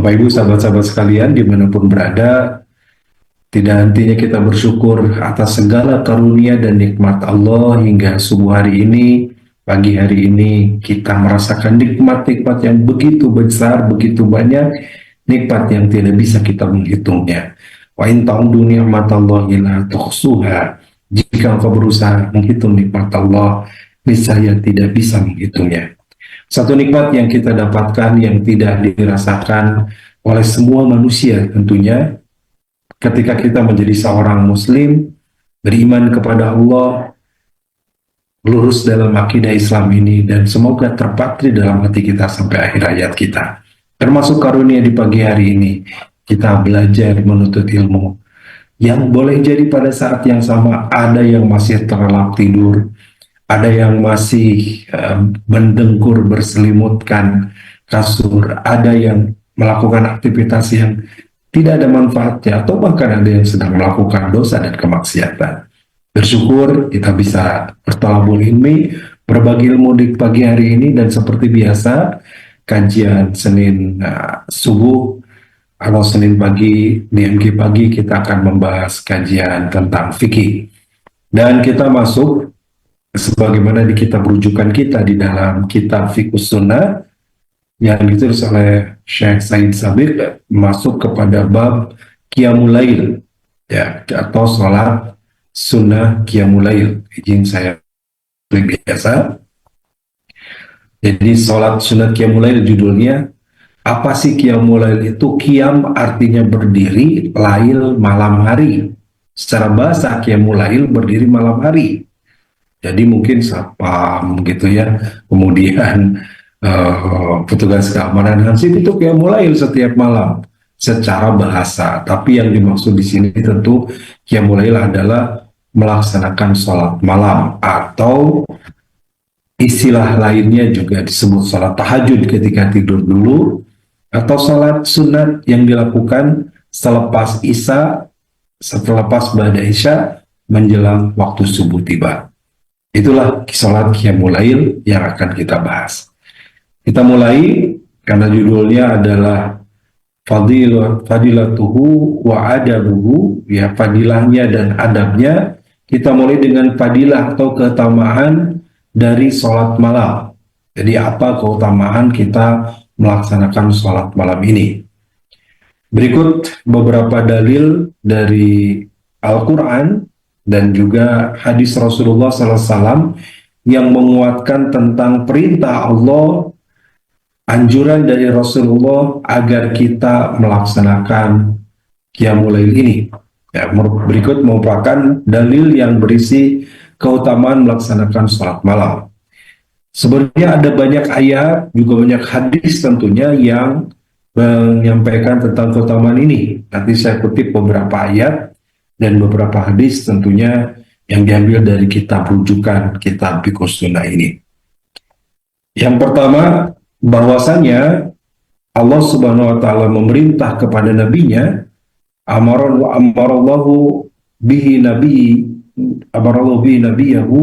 Bapak Ibu sahabat-sahabat sekalian dimanapun berada, tidak hentinya kita bersyukur atas segala karunia dan nikmat Allah hingga subuh hari ini, pagi hari ini kita merasakan nikmat-nikmat yang begitu besar, begitu banyak, nikmat yang tidak bisa kita menghitungnya. Wa in ta'udu ni'matallahi la tuhsuha. Jika engkau berusaha menghitung nikmat Allah, niscaya tidak bisa menghitungnya. Satu nikmat yang kita dapatkan yang tidak dirasakan oleh semua manusia tentunya ketika kita menjadi seorang muslim, beriman kepada Allah, lurus dalam akidah Islam ini, dan semoga terpatri dalam hati kita sampai akhir hayat kita. Termasuk karunia di pagi hari ini, kita belajar menuntut ilmu. Yang boleh jadi pada saat yang sama ada yang masih terlelap tidur, ada yang masih mendengkur berselimutkan kasur, ada yang melakukan aktivitas yang tidak ada manfaatnya, atau bahkan ada yang sedang melakukan dosa dan kemaksiatan. Bersyukur kita bisa bertalabul ilmi, berbagi ilmu di pagi hari ini, dan seperti biasa kajian Senin subuh atau Senin pagi di MG pagi kita akan membahas kajian tentang fikih, dan kita masuk sebagaimana di kitab rujukan kita di dalam kitab Fiqhus Sunnah yang ditulis oleh Syekh Said Sabiq, masuk kepada bab Qiyamul Lail, ya, atau sholat sunnah Qiyamul Lail. Izin saya biasa. Jadi sholat sunnah Qiyamul Lail judulnya. Apa sih Qiyamul Lail itu? Qiyam artinya berdiri, lail malam hari. Secara bahasa Qiyamul Lail berdiri malam hari. Jadi mungkin sapam gitu ya. Kemudian petugas keamanan hansip itu Qiyamul Lail setiap malam secara bahasa. Tapi yang dimaksud di sini tentu Qiyamul Lail adalah melaksanakan sholat malam, atau istilah lainnya juga disebut sholat tahajud ketika tidur dulu, atau sholat sunat yang dilakukan selepas Isya, selepas ba'da Isya menjelang waktu subuh tiba. Itulah sholat Qiyamul Lail yang akan kita bahas. Kita mulai karena judulnya adalah fadilatuhu wa adabuhu, ya, fadilahnya dan adabnya. Kita mulai dengan fadilah atau keutamaan dari sholat malam. Jadi apa keutamaan kita melaksanakan sholat malam ini? Berikut beberapa dalil dari Al-Quran dan juga hadis Rasulullah SAW yang menguatkan tentang perintah Allah, anjuran dari Rasulullah agar kita melaksanakan Qiyamul Lail ini. Ya, berikut merupakan dalil yang berisi keutamaan melaksanakan sholat malam. Sebenarnya ada banyak ayat, juga banyak hadis tentunya yang menyampaikan tentang keutamaan ini. Nanti saya kutip beberapa ayat dan beberapa hadis tentunya yang diambil dari kitab rujukan kitab Fiqhus Sunnah ini. Yang pertama, bahwasanya Allah Subhanahu wa taala memerintah kepada nabinya, amarallahu bihi nabiyahu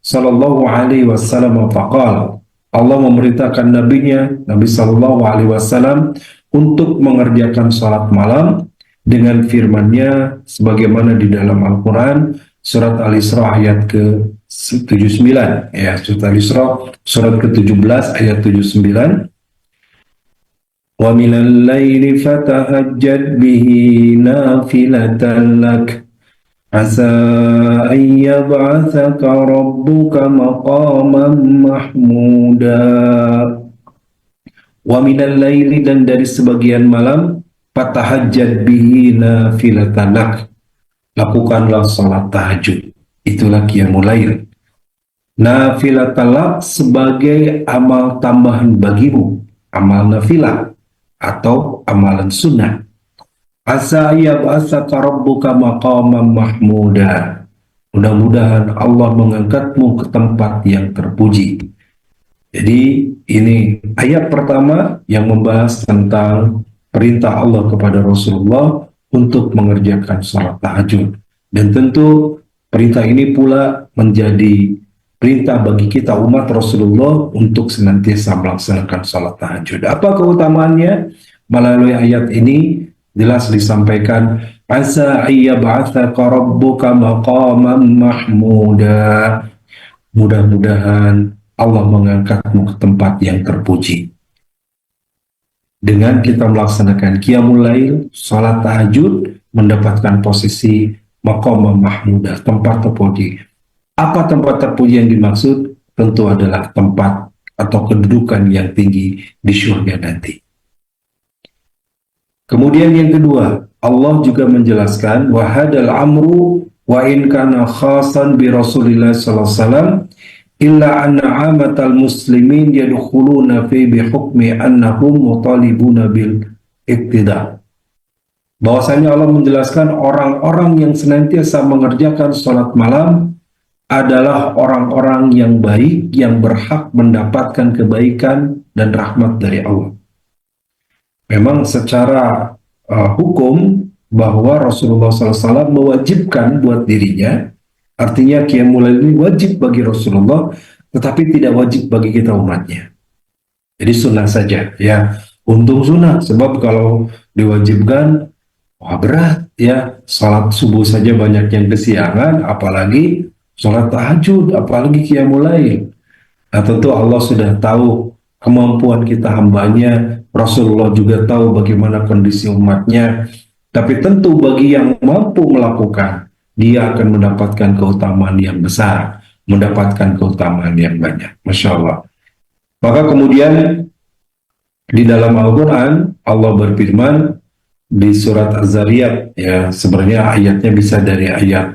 sallallahu alaihi wasallam faqala. Allah memerintahkan nabinya Nabi sallallahu alaihi wasallam untuk mengerjakan salat malam dengan firman-Nya sebagaimana di dalam Al-Qur'an surat Al-Isra ayat ke-79, ya, surat Al-Isra surat ke-17 ayat 79. Wa minal laili fatahajjad bihi nafilatan lak asa an yab'atsaka rabbuka maqaman mahmuda. Wa minal laili, dan dari sebagian malam, fatahajjad bihi nafilatan lak, lakukanlah salat tahajud. Itulah Qiyamul Lail. Nafilatan lak sebagai amal tambahan bagimu, amal nafilah atau amalan sunnah. Asa yab'atsaka rabbuka maqaman mahmuda. Mudah-mudahan Allah mengangkatmu ke tempat yang terpuji. Jadi ini ayat pertama yang membahas tentang perintah Allah kepada Rasulullah untuk mengerjakan salat tahajud. Dan tentu perintah ini pula menjadi perintah bagi kita umat Rasulullah untuk senantiasa melaksanakan salat tahajud. Apa keutamaannya? Melalui ayat ini jelas disampaikan, asa ayyab'atsaka rabbuka maqaman mahmuda. Mudah-mudahan Allah mengangkatmu ke tempat yang terpuji. Dengan kita melaksanakan qiyamul lail, salat tahajud, mendapatkan posisi maqam mahmudah, tempat terpuji. Apa tempat terpuji yang dimaksud? Tentu adalah tempat atau kedudukan yang tinggi di surga nanti. Kemudian yang kedua, Allah juga menjelaskan wa hadal amru wa in kana khasan bi Rasulillah sallallahu alaihi wasallam illa anna amatal muslimin yadkhuluna fi bihukmi annahum mutalibuna bil iktida. Bahwasanya Allah menjelaskan orang-orang yang senantiasa mengerjakan sholat malam adalah orang-orang yang baik, yang berhak mendapatkan kebaikan dan rahmat dari Allah. Memang secara hukum bahwa Rasulullah SAW mewajibkan buat dirinya, artinya qiyamul lail ini wajib bagi Rasulullah, tetapi tidak wajib bagi kita umatnya. Jadi sunnah saja, ya. Untung sunnah, sebab kalau diwajibkan, wah berat, ya. Salat subuh saja banyak yang kesiangan, apalagi salat tahajud, apalagi qiyamul lail. Nah, tentu Allah sudah tahu kemampuan kita hambanya, Rasulullah juga tahu bagaimana kondisi umatnya, tapi tentu bagi yang mampu melakukan, dia akan mendapatkan keutamaan yang besar, mendapatkan keutamaan yang banyak. Masya Allah. Maka kemudian di dalam Al-Quran, Allah berfirman di surat Az-Zariyat, ya sebenarnya ayatnya bisa dari ayat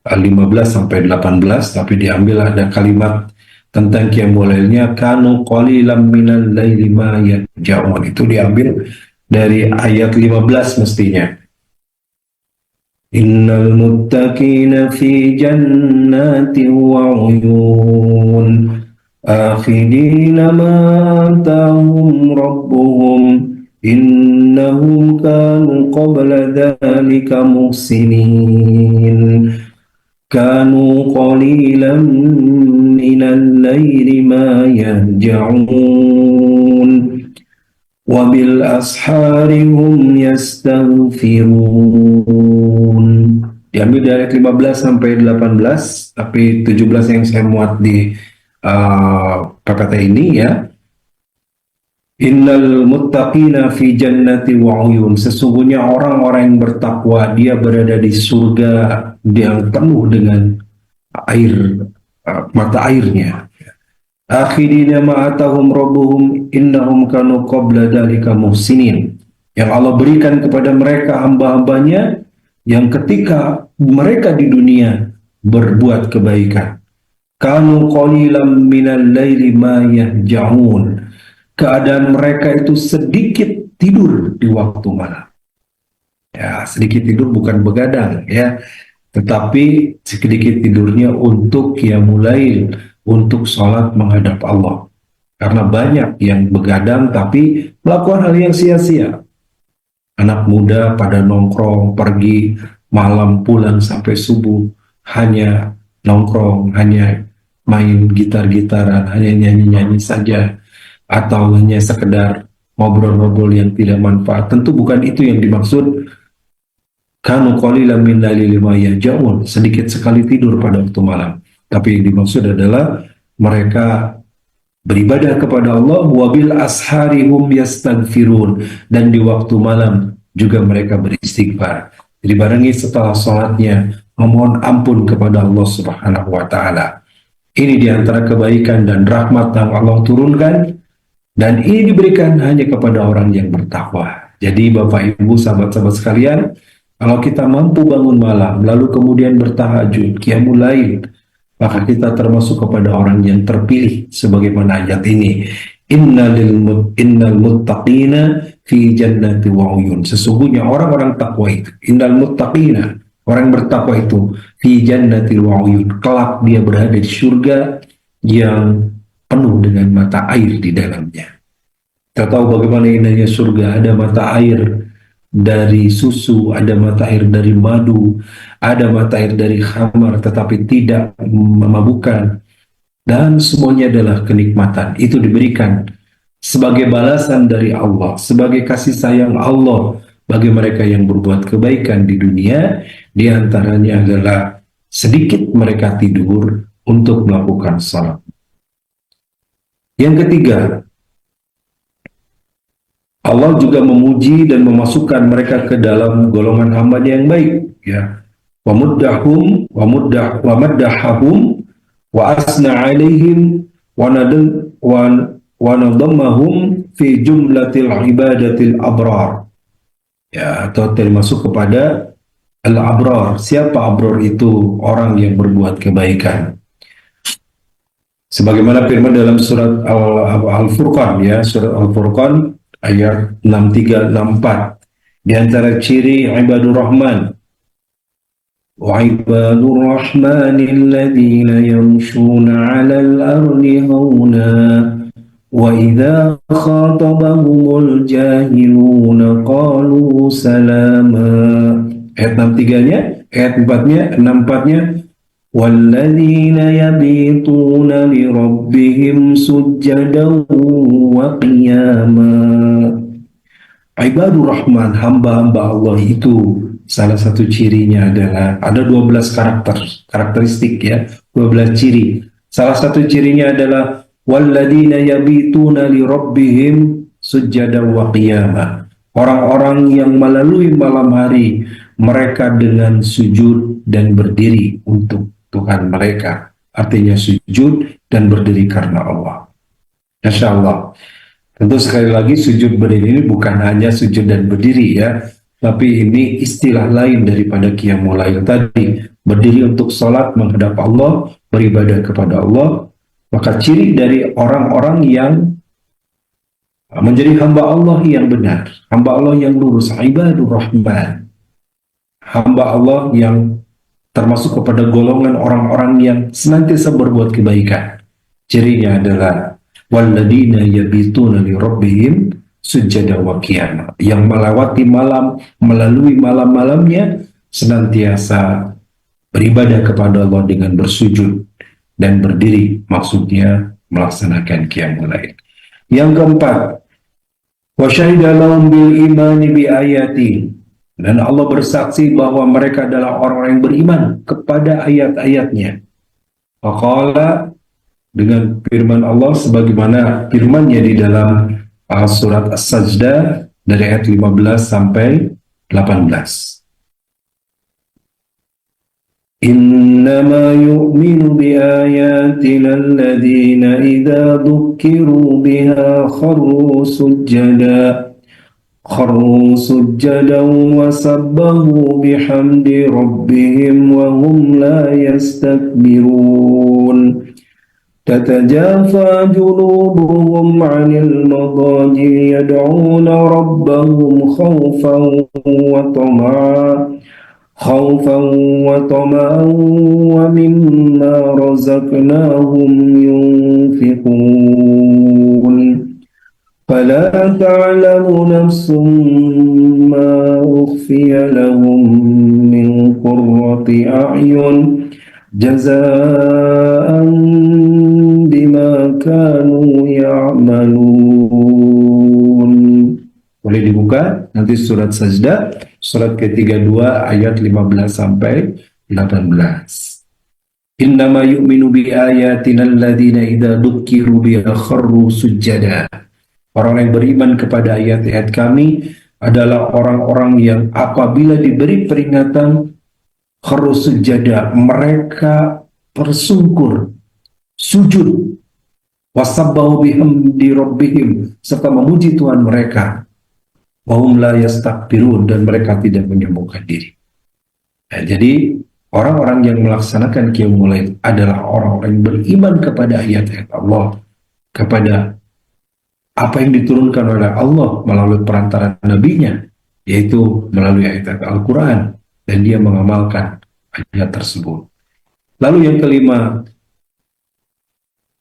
15 sampai 18, tapi diambil ada kalimat tentang qiyamul lailnya, kanu qalilan minal laili ma yahjaun. Itu diambil dari ayat 15 mestinya. Innal muttaqina fi jannatin wa uyun akhidina ma atahum rabbuhum innahum kanu qabla dhalika muhsinin kanu qalilan minal laili ma yahja'un wa bil ashari hum yastaghfirun. Diambil dari ayat 15 sampai 18, tapi 17 yang saya muat di PPT ini, ya. Innal muttaqina fi jannati wa uyun. Sesungguhnya orang-orang yang bertakwa, dia berada di surga yang penuh dengan air, mata airnya. Akhirina ma'atahum rabbuhum innahum kanu qabla dzalika muhsinin. Yang Allah berikan kepada mereka hamba-hambanya yang ketika mereka di dunia berbuat kebaikan. Kanu qalilan minal laili ma yahja'un. Keadaan mereka itu sedikit tidur di waktu malam. Ya, sedikit tidur bukan begadang, ya, tetapi sedikit tidurnya untuk qiyamul lail, untuk sholat menghadap Allah. Karena banyak yang begadang tapi melakukan hal yang sia-sia. Anak muda pada nongkrong, pergi malam, pulang sampai subuh, hanya nongkrong, hanya main gitar-gitaran, hanya nyanyi-nyanyi saja, atau hanya sekedar ngobrol-ngobrol yang tidak manfaat. Tentu bukan itu yang dimaksud. Kanu qalilan min laili ma yahja'un, sedikit sekali tidur pada waktu malam. Tapi yang dimaksud adalah mereka beribadah kepada Allah, wabil ashari hum yastaghfirun, dan di waktu malam juga mereka beristighfar. Dibarengi setelah sholatnya memohon ampun kepada Allah Subhanahu wa taala. Ini diantara kebaikan dan rahmat yang Allah turunkan, dan ini diberikan hanya kepada orang yang bertakwa. Jadi Bapak Ibu, sahabat-sahabat sekalian, kalau kita mampu bangun malam, lalu kemudian bertahajud, qiyamul lail, maka kita termasuk kepada orang yang terpilih sebagaimana ayat ini. Innal muttaqina fi jannati wa uyun. Sesungguhnya orang-orang takwa itu, innal muttaqina, orang bertakwa itu, fi jannati wa uyun, kelak dia berada di surga yang penuh dengan mata air di dalamnya. Kita tahu bagaimana indahnya surga, ada mata air dari susu, ada mata air dari madu, ada mata air dari khamar, tetapi tidak memabukkan, dan semuanya adalah kenikmatan. Itu diberikan sebagai balasan dari Allah, sebagai kasih sayang Allah bagi mereka yang berbuat kebaikan di dunia, di antaranya adalah sedikit mereka tidur untuk melakukan salat. Yang ketiga, Allah juga memuji dan memasukkan mereka ke dalam golongan hamba-Nya yang baik, ya. Wa maddahahum wa asna 'alaihim wa nadammahum fi jumlatil ibadatil abrar. Ya, atau termasuk kepada al-abrar. Siapa abrar itu? Orang yang berbuat kebaikan. Sebagaimana firman dalam surat Al-Furqan, ya, surat Al-Furqan ayat 63-64. Di antara ciri ibadur rahman, wa ibadur rahmanil ladzina yamshuna 'alal ardi hauna wa idza khatabahumul jahiluna qalu salama. Ayat 63-nya, ayat 4-nya, 64-nya, walladzina yabituna li rabbihim sujjadan wa qiyama. Ibadur Rahman, hamba-hamba Allah itu salah satu cirinya adalah ada 12 karakteristik, ya, 12 ciri. Salah satu cirinya adalah walladzina yabituna li rabbihim sujjadan wa qiyama. Orang-orang yang melalui malam hari mereka dengan sujud dan berdiri untuk Tuhan mereka. Artinya sujud dan berdiri karena Allah. Masya Allah. Tentu sekali lagi sujud berdiri ini bukan hanya sujud dan berdiri, ya, tapi ini istilah lain daripada qiyamul lail tadi. Berdiri untuk sholat menghadap Allah, beribadah kepada Allah. Maka ciri dari orang-orang yang menjadi hamba Allah yang benar, hamba Allah yang lurus, ibadur rahman, hamba Allah yang termasuk kepada golongan orang-orang yang senantiasa berbuat kebaikan. Cirinya adalah walladzina yabituna li rabbihim sujada wa qiyama, yang melewati malam, melalui malam-malamnya senantiasa beribadah kepada Allah dengan bersujud dan berdiri, maksudnya melaksanakan qiyamul lail. Yang keempat, wa syahida lahum bil imani bi ayati, dan Allah bersaksi bahwa mereka adalah orang-orang yang beriman kepada ayat-ayatnya. Faqala, dengan firman Allah sebagaimana firman-Nya di dalam surat As-Sajdah dari ayat 15 sampai 18. Innama yu'minu bi ayatina alladhina idza dzukkiru biha kharru sujjadan wa sabbahu bihamdi rabbihim wa hum la yastakbirun. تتجافى جنوبهم عن المضاجع يدعون ربهم خوفا وطمعا ومما رزقناهم ينفقون فلا تعلم نفس ما أخفي لهم من قرة أعين جزاء بما كانوا يعملون. Boleh dibuka nanti surat Sajdah, surat ke-32 ayat 15 sampai 18. Innama yu'minu bi ayatina alladhina idza dzukkiru biha kharru sujjada. Orang yang beriman kepada ayat-ayat kami adalah orang-orang yang apabila diberi peringatan kharru sujjada, mereka tersungkur, sujud, wasabbahu bihamdi rabbihim, serta memuji Tuhan mereka, wa hum la yastakbirun, dan mereka tidak menyombongkan diri. Nah, jadi orang-orang yang melaksanakan qiyamul lail adalah orang-orang yang beriman kepada ayat-ayat Allah, kepada apa yang diturunkan oleh Allah melalui perantara nabinya, yaitu melalui ayat-ayat Al-Quran, dan dia mengamalkan ayat tersebut. Lalu yang kelima,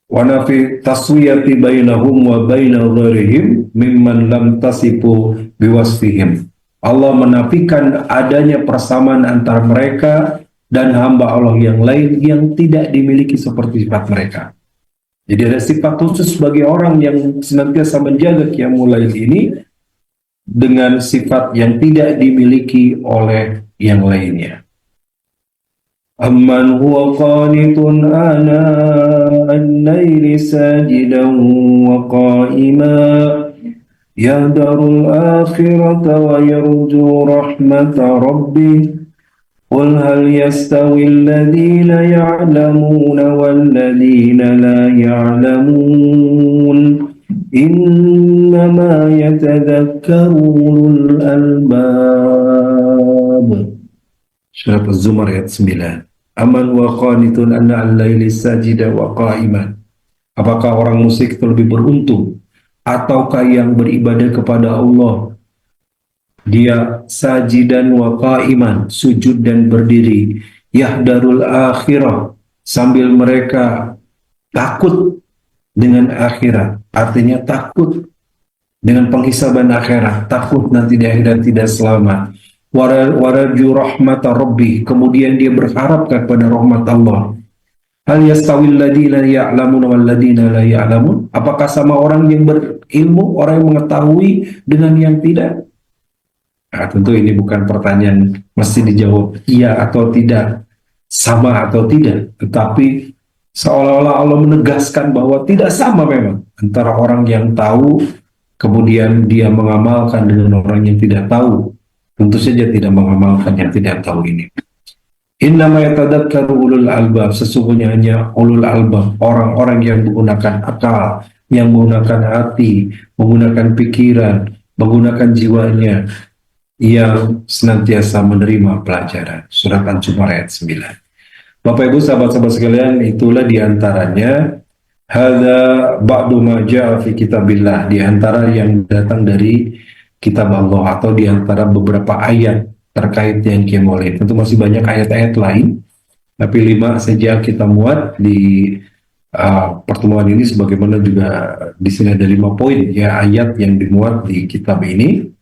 wa nafi taswiyati bainahum wa baina ghairihim mimman lam tasifu biwasfihim. Allah menafikan adanya persamaan antara mereka dan hamba Allah yang lain yang tidak dimiliki seperti sifat mereka. Jadi ada sifat khusus bagi orang yang senantiasa menjaga qiyamul lail ini dengan sifat yang tidak dimiliki oleh yang lainnya. Amman huwa qanitun ana al-laili sajidan wa qa'ima yahdarul akhirata wa yarju rahmata rabbih qul hal yastawi alladhina ya'lamuna walladhina la ya'lamun innama yatadhakkaru ulul albab. Surat Az-Zumar ayat 9. Aman wa qanitun anna al-laili sajida wa qa'iman. Apakah orang musyrik itu lebih beruntung ataukah yang beribadah kepada Allah dia sajidan wa qa'iman, sujud dan berdiri, yahdarul akhirah, sambil mereka takut dengan akhirat, artinya takut dengan penghisaban akhirat, takut nanti di akhirat tidak selamat. Waraju rahmata rabbi, kemudian dia berharap kepada rahmat Allah. Hal yastawil ladina ya'lamun wal ladina la ya'lamun? Apakah sama orang yang berilmu, orang yang mengetahui dengan yang tidak? Nah, tentu ini bukan pertanyaan mesti dijawab iya atau tidak, sama atau tidak, tetapi seolah-olah Allah menegaskan bahwa tidak sama memang antara orang yang tahu kemudian dia mengamalkan dengan orang yang tidak tahu. Tentu saja tidak mengamalkan yang tidak tahu ini. Innama yatadakkaru ulul albab, sesungguhnya hanya ulul albab, orang-orang yang menggunakan akal, yang menggunakan hati, menggunakan pikiran, menggunakan jiwanya, yang senantiasa menerima pelajaran. Surat An-Zumar ayat 9. Bapak Ibu sahabat-sahabat sekalian, itulah diantaranya hadza ba'du ma ja'a fi kitabillah, diantara yang datang dari kitab Allah atau diantara beberapa ayat terkait yang qiyamul lail. Tentu masih banyak ayat-ayat lain, tapi 5 saja kita muat di pertemuan ini, sebagaimana juga di sini ada 5 poin ya ayat yang dimuat di kitab ini.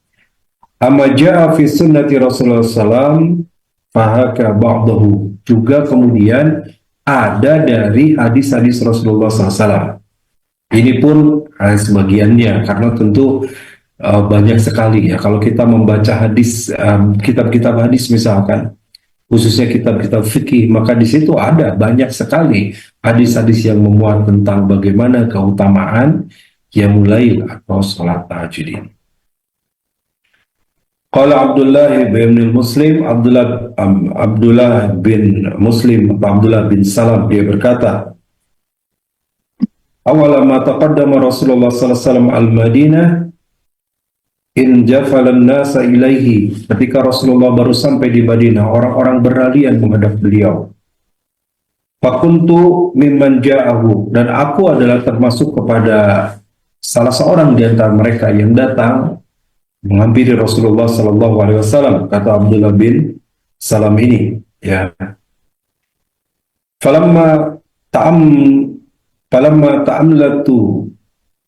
Amma ja'a fi sunnati Rasulullah SAW fahaka ba'dahu, juga kemudian ada dari hadis-hadis Rasulullah SAW. Ini pun sebagiannya, karena tentu banyak sekali ya. Kalau kita membaca hadis, kitab-kitab hadis misalkan, khususnya kitab-kitab fikih, maka di situ ada banyak sekali hadis-hadis yang memuat tentang bagaimana keutamaan qiyamul lail atau salat tahajud ini. Qala Abdullah bin Muslim, Abdullah bin Muslim, Abdullah bin Salam, dia berkata, awala ma taqaddama Rasulullah sallallahu alaihi wasallam al-Madinah in jafalan nasa ilaihi, ketika Rasulullah baru sampai di Madinah, orang-orang berlarian menghadap beliau. Fakuntu mimman ja'ahu, dan aku adalah termasuk kepada salah seorang di antara mereka yang datang menghampiri Rasulullah sallallahu alaihi wasallam, kata Abdullah bin Salam ini, ya. Falamma ta'amlatu,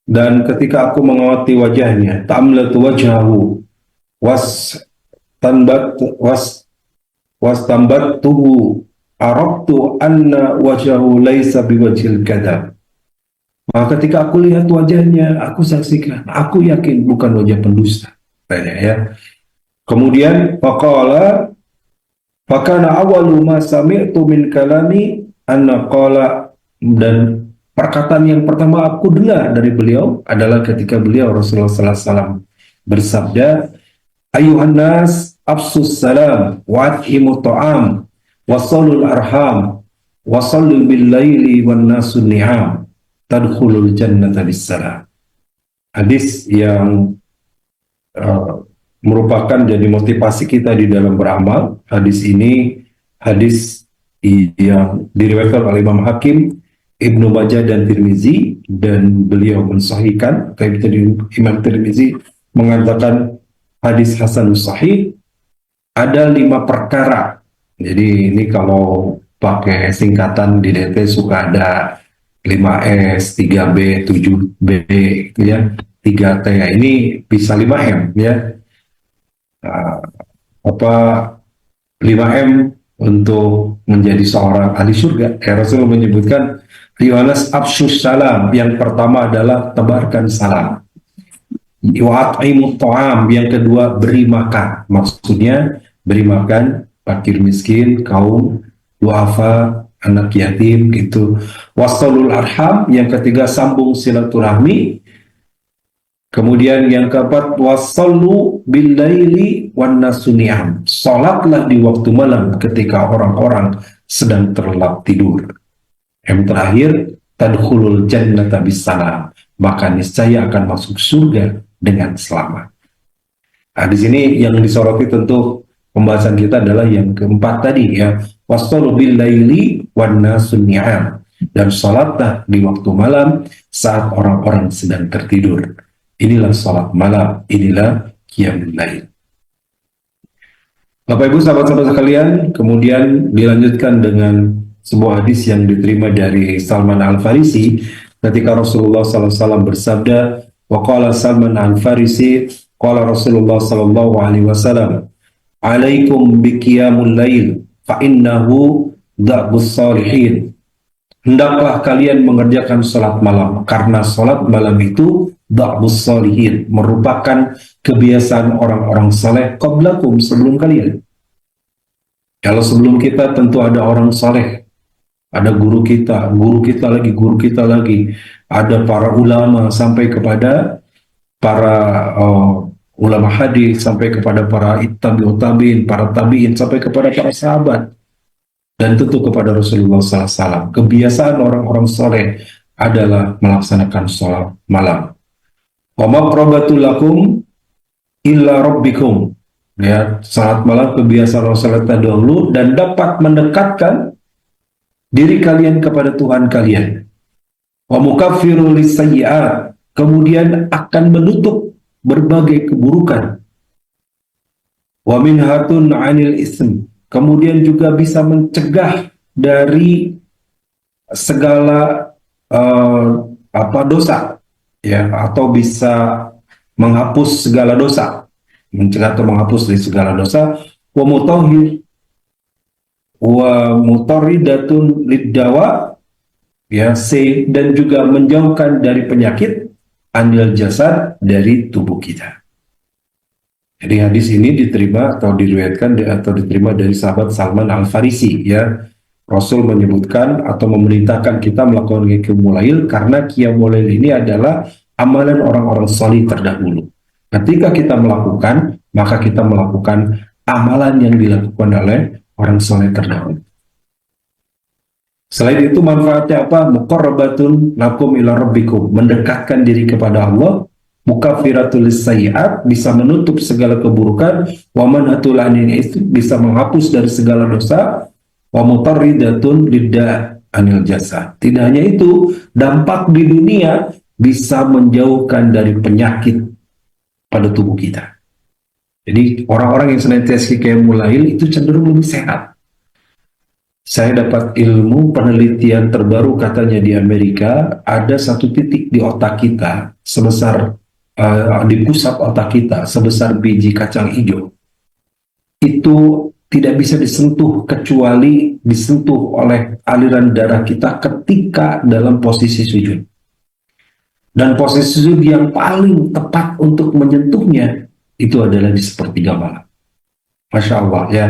dan ketika aku mengawati wajahnya, ta'amlatu wajhahu was tambattuhu arabtu anna wajhahu laisa biwajhil kadab. Maka ketika aku lihat wajahnya, aku saksikan, aku yakin bukan wajah pendusta. Ya. Kemudian faqala fakana awwalu ma sami'tu min kalami anna qala, dan perkataan yang pertama aku dengar dari beliau adalah ketika beliau Rasulullah sallallahu alaihi wasallam bersabda, ayuhan nas afsus salam wa at'imu ta'am wa sallul arham wa sallu bil laili wan nasu ni'am tadkhulul jannata bis salam. Hadis yang merupakan jadi motivasi kita di dalam beramal. Hadis ini hadis yang diriwayatkan oleh Imam Hakim, Ibnu Majah dan Tirmizi, dan beliau mensahihkan. Imam Tirmizi mengatakan hadis hasan sahih. Ada 5 perkara. Jadi ini kalau pakai singkatan di DT suka ada 5S, 3B, 7B gitu ya. 3T, ini bisa 5M ya. 5M untuk menjadi seorang ahli surga. Rasul menyebutkan Yohanes absus salam, yang pertama adalah tebarkan salam. Wa'at'imut ta'am, yang kedua beri makan. Maksudnya beri makan fakir miskin, kaum duafa, anak yatim gitu. Wasalul arham, yang ketiga sambung silaturahmi. Kemudian yang keempat, wasallu billaili wan nasu ni'am. Salatlah di waktu malam ketika orang-orang sedang terlelap tidur. Yang terakhir, tadkhulul jannata bisalam. Maka niscaya akan masuk surga dengan selamat. Nah, di sini yang disoroti tentu pembahasan kita adalah yang keempat tadi ya. Wasallu billaili wan nasu ni'am. Dan salatlah di waktu malam saat orang-orang sedang tertidur. Inilah salat malam, inilah qiyamul lail. Bapak Ibu sahabat-sahabat sekalian, kemudian dilanjutkan dengan sebuah hadis yang diterima dari Salman Al-Farisi ketika Rasulullah SAW bersabda, wa qala Salman Al-Farisi, qala Rasulullah SAW, alaikum bi qiyamul lail fa innahu da'bus salihin. Hendaklah kalian mengerjakan salat malam, karena salat malam itu da'bus salihin, merupakan kebiasaan orang-orang saleh qablakum, sebelum kalian. Kalau sebelum kita tentu ada orang saleh, ada guru kita lagi, guru kita lagi, ada para ulama sampai kepada para ulama hadis, sampai kepada para tabi'ut tabi'in, para tabi'in, sampai kepada para sahabat. Dan tentu kepada Rasulullah SAW. Kebiasaan orang-orang soleh adalah melaksanakan sholat malam. Wa maqrabatul lakum illa rabbikum. Ya, salat malam kebiasaan Rasulullah dahulu dan dapat mendekatkan diri kalian kepada Tuhan kalian. Wa mukaffiru lisayyi'at. Kemudian akan menutup berbagai keburukan. Wa minhatun 'anil ism. Kemudian juga bisa mencegah dari segala dosa, ya, atau bisa menghapus segala dosa, mencegah atau menghapus dari segala dosa. Wa mutahhir wa mutarridatun liddawa, ya, dan juga menjauhkan dari penyakit, anil jasad, dari tubuh kita. Jadi hadis ini diterima atau diriwayatkan atau diterima dari sahabat Salman Al-Farisi, ya. Rasul menyebutkan atau memerintahkan kita melakukan qiyamul lail karena qiyamul lail ini adalah amalan orang-orang salih terdahulu. Ketika kita melakukan, maka kita melakukan amalan yang dilakukan oleh orang saleh terdahulu. Selain itu manfaatnya apa? Muqarrabatun lakum ila rabbikum, mendekatkan diri kepada Allah. Mukaffiratul sayyi'at, bisa menutup segala keburukan. Wa manhatul anil ism, bisa menghapus dari segala dosa. Wa mutarridatun lidda anil jasad. Tidak hanya itu, dampak di dunia bisa menjauhkan dari penyakit pada tubuh kita. Jadi orang-orang yang senantiasa qiyamul lail itu cenderung lebih sehat. Saya dapat ilmu penelitian terbaru, katanya di Amerika ada satu titik di otak kita sebesar di pusat otak kita sebesar biji kacang hijau, itu tidak bisa disentuh kecuali disentuh oleh aliran darah kita ketika dalam posisi sujud. Dan posisi sujud yang paling tepat untuk menyentuhnya itu adalah di sepertiga malam. Masya Allah, ya.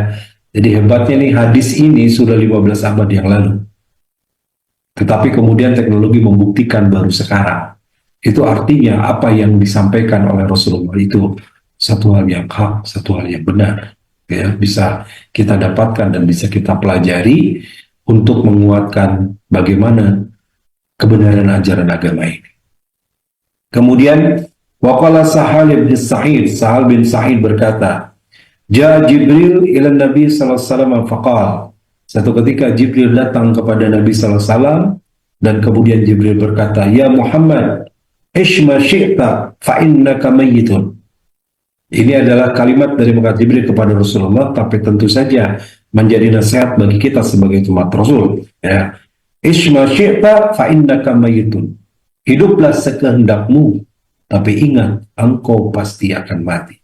Jadi hebatnya nih, hadis ini sudah 15 abad yang lalu, tetapi kemudian teknologi membuktikan baru sekarang. Itu artinya apa yang disampaikan oleh Rasulullah itu satu hal yang hak, satu hal yang benar, ya, bisa kita dapatkan dan bisa kita pelajari untuk menguatkan bagaimana kebenaran ajaran agama ini. Kemudian waqala Sahal bin Sa'id, Sahal bin Sa'id berkata, Ja Jibril ila Nabi sallallahu alaihi wasallam faqala, satu ketika Jibril datang kepada Nabi sallallahu alaihi wasallam dan kemudian Jibril berkata, Ya Muhammad, Ishma syi'ta fa innaka mayyitun. Ini adalah kalimat dari malaikat Jibril kepada Rasulullah, tapi tentu saja menjadi nasihat bagi kita sebagai umat Rasul, ya. Ishma syi'ta fa innaka mayyitun. Hiduplah sekehendakmu, tapi ingat engkau pasti akan mati.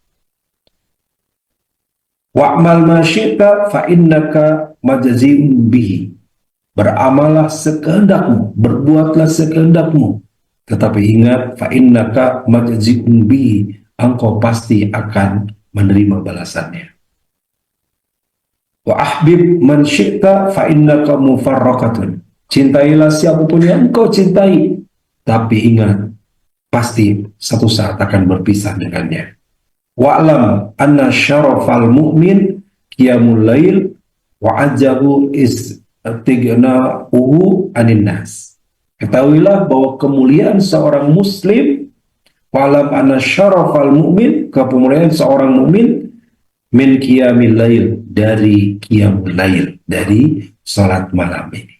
Wa'mal ma syi'ta fa innaka majziyun bihi. Beramallah sekehendakmu, berbuatlah sekehendakmu. Tetapi ingat, fa innaka majzi'un bihi, engkau pasti akan menerima balasannya. Wa ahbib man syi'ta fa innaka mufarraqatun. Cintailah siapapun yang engkau cintai, tapi ingat, pasti satu saat akan berpisah dengannya. Wa'lam anna syarafal mu'min qiyamul lail wa ajabu istighna'uhu anin nas. Ketahuilah bahwa kemuliaan seorang muslim, wa'lam anna syarafal mu'min, kemuliaan seorang mukmin, min qiyamil lail, dari qiyamul lail, dari salat malam ini.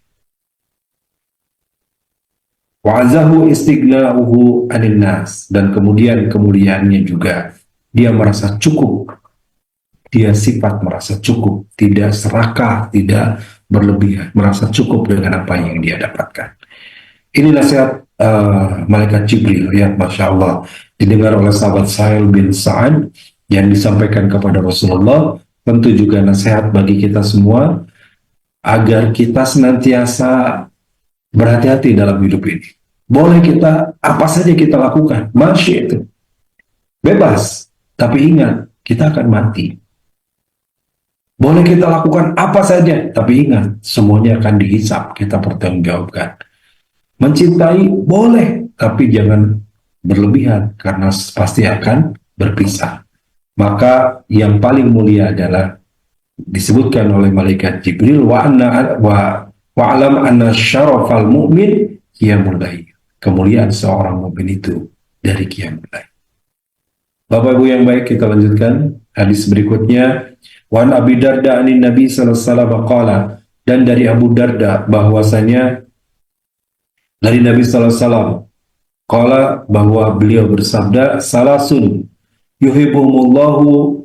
Wa'azahu istighna'uhu anin nas, dan kemudian kemuliaannya juga dia merasa cukup, dia sifat merasa cukup, tidak serakah, tidak berlebihan, merasa cukup dengan apa yang dia dapatkan. Ini nasihat malaikat Jibril, ya, Masya Allah, didengar oleh sahabat Sahil bin Sa'ad yang disampaikan kepada Rasulullah. Tentu juga nasihat bagi kita semua agar kita senantiasa berhati-hati dalam hidup ini. Boleh kita, apa saja kita lakukan, masya itu, bebas. Tapi ingat, kita akan mati. Boleh kita lakukan apa saja, tapi ingat, semuanya akan dihisap, kita pertanggungjawabkan. Mencintai boleh, tapi jangan berlebihan, karena pasti akan berpisah. Maka yang paling mulia adalah disebutkan oleh malaikat Jibril, wa'alam anna syarafal mu'min qiyamul lail. Kemuliaan seorang mukmin itu dari qiyamul lail. Bapak Ibu yang baik, kita lanjutkan hadis berikutnya. Wan Abi Darda anin Nabi sallallahu alaihi wasallam qala, dan dari Abu Darda bahwasanya dari Nabi sallallahu alaihi wasallam qala, bahwa beliau bersabda, salasun yuhibbumullahu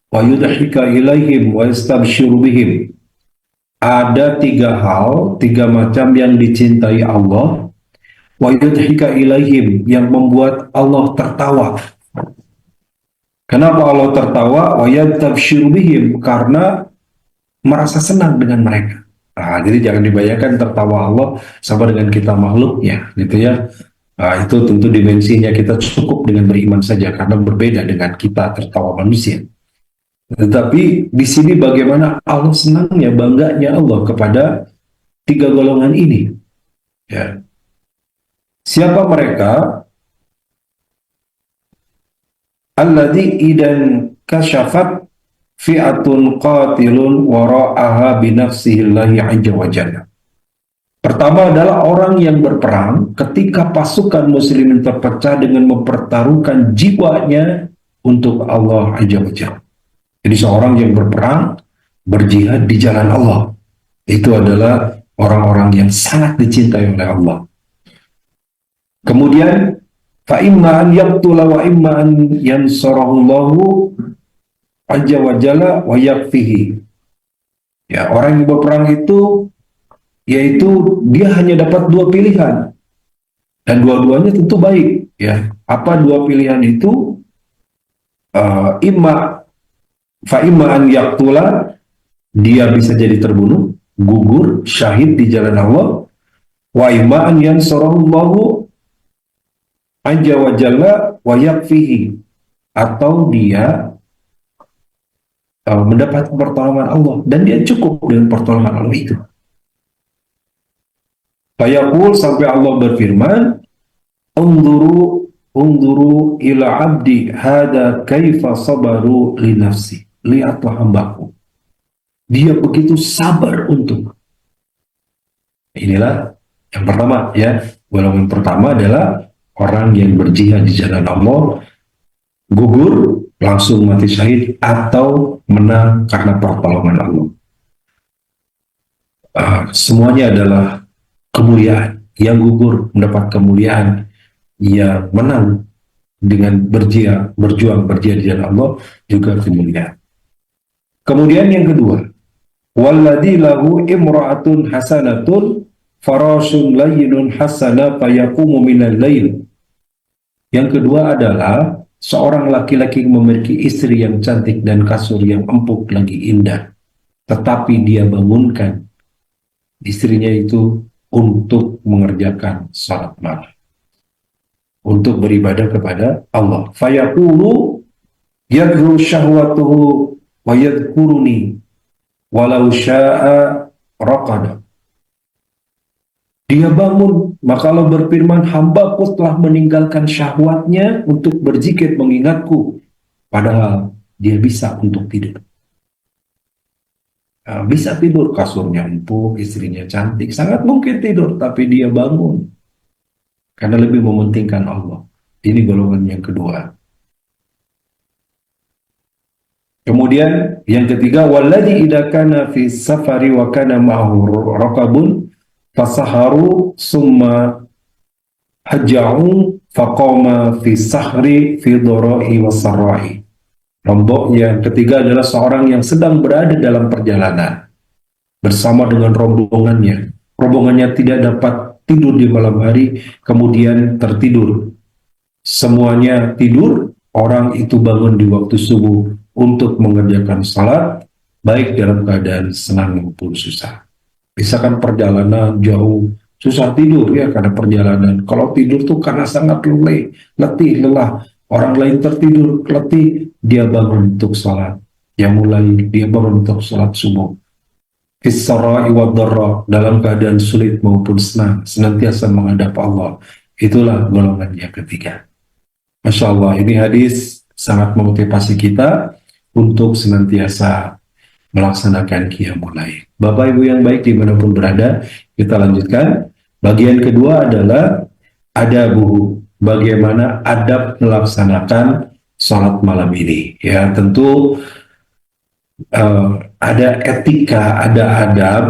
wa yudhika ilaihim wa yastabshiru bihim. Ada tiga hal, tiga macam yang dicintai Allah, wa yudhika ilaihim, yang membuat Allah tertawa. Kenapa Allah tertawa? Wa yastabshiru bihim, karena merasa senang dengan mereka. Nah, jadi jangan dibayangkan tertawa Allah sama dengan kita makhluknya, gitu ya. Nah, itu tentu dimensinya kita cukup dengan beriman saja, karena berbeda dengan kita tertawa manusia. Tetapi di sini bagaimana Allah senangnya, bangganya Allah kepada tiga golongan ini. Ya. Siapa mereka? Alladzi idan kasyafat fi'atun qatilun wara'aha binafsihillahi azza wa jalla. Pertama adalah orang yang berperang ketika pasukan muslimin terpecah dengan mempertaruhkan jiwanya untuk Allah azza wa jalla. Jadi seorang yang berperang, berjihad di jalan Allah, itu adalah orang-orang yang sangat dicintai oleh Allah. Kemudian fa imma an yaqtula wa imma an yansurahullahu azza wa jalla wa yakfihi. Ya, orang yang berperang itu yaitu dia hanya dapat dua pilihan, dan dua-duanya tentu baik, ya. Apa dua pilihan itu? Imma fa imma an yaqtula, dia bisa jadi terbunuh, gugur, syahid di jalan Allah. Wa imma an yansurahullahu azza wa jalla wa yakfihi, atau dia mendapat pertolongan Allah dan dia cukup dengan pertolongan Allah itu. Fayaqul, sampai Allah berfirman, Unduru ila abdi hada kaifa sabaru li nafsi. Lihatlah hambaku, dia begitu sabar untuk. Inilah yang pertama, ya. Golongan pertama adalah orang yang berjihad di jalan Allah, gugur, langsung mati syahid, atau menang karena pertolongan Allah. Semuanya adalah kemuliaan. Yang gugur mendapat kemuliaan, yang menang dengan berjuang berjihad di jalan Allah juga kemuliaan. Kemudian yang kedua, walladzi lahu imra'atun hasanatun farasyun layyinun hasana fayaqumu minal lail. Yang kedua adalah seorang laki-laki yang memiliki istri yang cantik dan kasur yang empuk lagi indah, tetapi dia bangunkan istrinya itu untuk mengerjakan salat malam, untuk beribadah kepada Allah. Fayaqulu yadru syahwatuhu wa yadhkuruni walau sya'a raqada. Dia bangun, maka Allah berfirman, hambaku telah meninggalkan syahwatnya untuk berzikir mengingatku, padahal dia bisa untuk tidur. Bisa tidur, kasurnya empuk, istrinya cantik, sangat mungkin tidur, tapi dia bangun karena lebih mementingkan Allah. Ini golongan yang kedua. Kemudian yang ketiga, walladzi idza kana fi safari wa kana ma'ahu raqabun fasaharu summa hajja'u faqama fi sahri fi dhara'i wa sarra'i. Kelompok yang ketiga adalah seorang yang sedang berada dalam perjalanan bersama dengan rombongannya. Rombongannya tidak dapat tidur di malam hari, kemudian tertidur. Semuanya tidur, orang itu bangun di waktu subuh untuk mengerjakan salat, baik dalam keadaan senang maupun susah. Misalkan perjalanan jauh, susah tidur ya karena perjalanan. Kalau tidur tuh karena sangat letih, lelah. Orang lain tertidur, letih, dia bangun untuk salat. Dia bangun untuk salat subuh. Fis-sarai wad-dharra, dalam keadaan sulit maupun senang, senantiasa menghadap Allah. Itulah golongan yang ketiga. Masya Allah, ini hadis sangat memotivasi kita untuk senantiasa melaksanakan qiyamul lail. Bapak Ibu yang baik dimanapun berada, kita lanjutkan. Bagian kedua adalah adabuhu, bagaimana adab melaksanakan sholat malam ini. Ya, tentu ada etika, ada adab.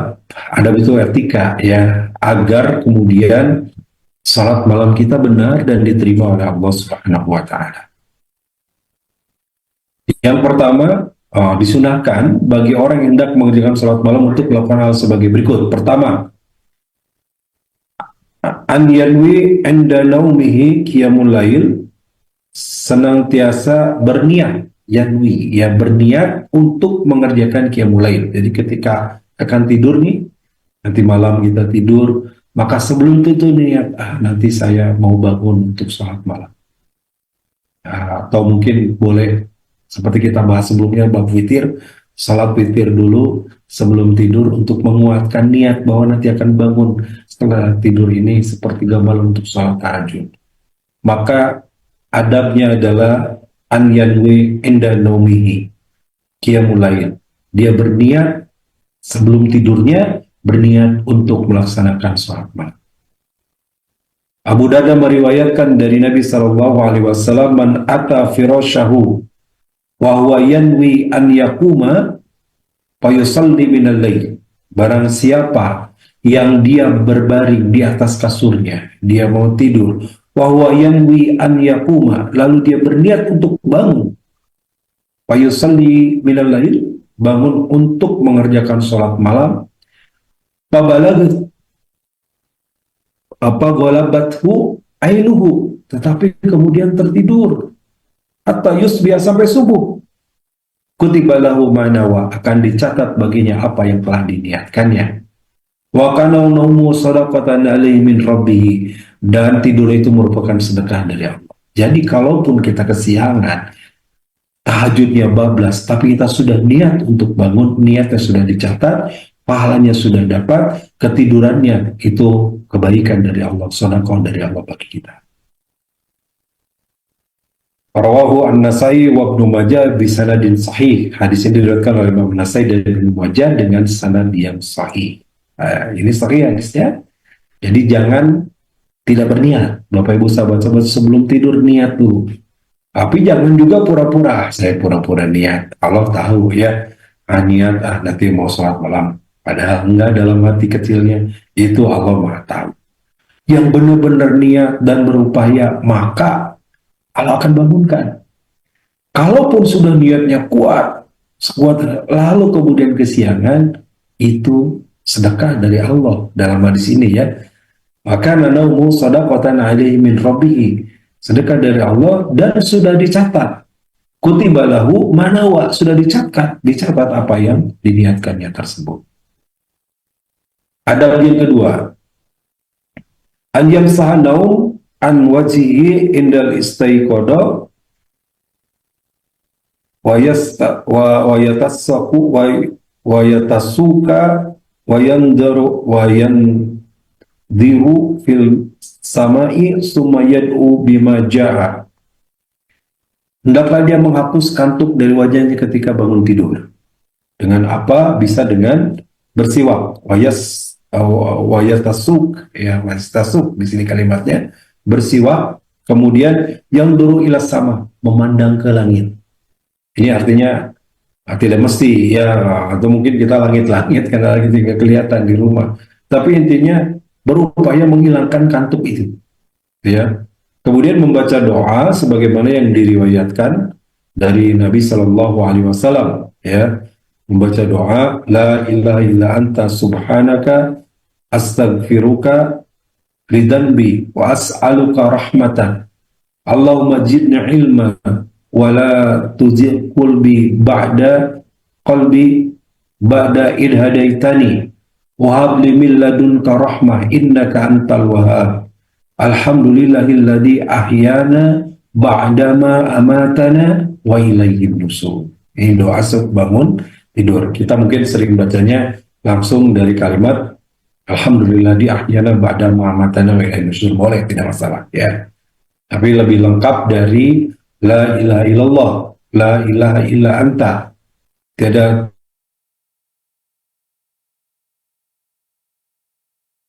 Adab itu etika ya, agar kemudian sholat malam kita benar dan diterima oleh Allah Subhanahu wa Ta'ala. Yang pertama, disunahkan bagi orang yang hendak mengerjakan sholat malam untuk melakukan hal sebagai berikut. Pertama, an yanwi enda naumihi qiyamul lail, senantiasa berniat, yanwi ya, berniat untuk mengerjakan qiyamul lail. Jadi ketika akan tidur nih, nanti malam kita tidur, maka sebelum itu niat, nanti saya mau bangun untuk sholat malam. Atau mungkin boleh seperti kita bahas sebelumnya, bab witir, salat witir dulu sebelum tidur untuk menguatkan niat bahwa nanti akan bangun setelah tidur ini sepertiga malam untuk salat tahajud. Maka adabnya adalah an yanwi inda naumihi qiyamul lail. Dia berniat sebelum tidurnya, berniat untuk melaksanakan salat malam. Abu Darda meriwayatkan dari Nabi SAW, man ata firashahu wa huwa yanwi an yakuma fayusalli minal lail. Barang siapa yang dia berbaring di atas kasurnya, dia mau tidur, wa huwa yanwi an yakuma, lalu dia berniat untuk bangun, fayusalli minal lail, bangun untuk mengerjakan sholat malam, golabathu ainuhu, tetapi kemudian tertidur hatta yusbiha, sampai subuh, kutiba lahu manawa, akan dicatat baginya apa yang telah diniatkannya. Wa kana naumu shadaqatan alaihi min rabbih, dan tidur itu merupakan sedekah dari Allah. Jadi kalaupun kita kesiangan, tahajudnya bablas, tapi kita sudah niat untuk bangun, niatnya sudah dicatat, pahalanya sudah dapat, ketidurannya itu kebaikan dari Allah, sedekah dari Allah bagi kita. Rawahu An-Nasai wa Ibnu Majah bi sanadin sahih. Hadis ini diriwayatkan oleh Imam Nasai dan Ibnu Majah dengan sanad yang sahih. Ini sahih hadisnya. Jadi jangan tidak berniat. Bapak Ibu sahabat-sahabat, sebelum tidur niat dulu. Tapi jangan juga pura-pura. Saya pura-pura niat. Allah tahu ya. Niat nanti mau sholat malam. Padahal enggak, dalam hati kecilnya. Itu Allah Maha tahu. Yang benar-benar niat dan berupaya, maka Allah akan bangunkan. Kalaupun sudah niatnya kuat, lalu kemudian kesiangan, itu sedekah dari Allah dalam hadis ini ya. Maka naumu shadaqatan alaihi min rabbih, sedekah dari Allah dan sudah dicatat. Kutiba lahu manawa, sudah dicatat apa yang diniatkannya tersebut. Adab yang kedua, an yamsaha naum an wajhihi indal istaiqadha wa yatasaqu wa yatasuka wa yandiru fil samai summa yad'u bima ja'a. Hendaklah dia menghapus kantuk dari wajahnya ketika bangun tidur. Dengan apa? Bisa dengan bersiwak. Wayatasuk, ya, wayatasuk di sini kalimatnya bersiwak. Kemudian yang dulu ilas sama, memandang ke langit. Ini artinya tidak mesti ya, atau mungkin kita langit-langit karena lagi tidak kelihatan di rumah. Tapi intinya berupaya menghilangkan kantuk itu, ya. Kemudian membaca doa sebagaimana yang diriwayatkan dari Nabi Shallallahu Alaihi Wasallam, ya, membaca doa la ilaha illa anta subhanaka astaghfiruka lidanbi wa as'aluka rahmatan Allahumma jidni ilma wa la tuzigh qalbi ba'da id hadaitani wa hab li min ladunka rahmah innaka antal wahhab alhamdulillahilladzi ahyana ba'dama amatana wa ilayhin nusur. Ini doa bangun tidur. Kita mungkin sering bacanya langsung dari kalimat alhamdulilladzi ahyana ba'dama amatana wa ilayhin nusur. Boleh, tidak masalah, ya. Tapi lebih lengkap dari la ilaha illallah, la ilaha illa anta. Tiada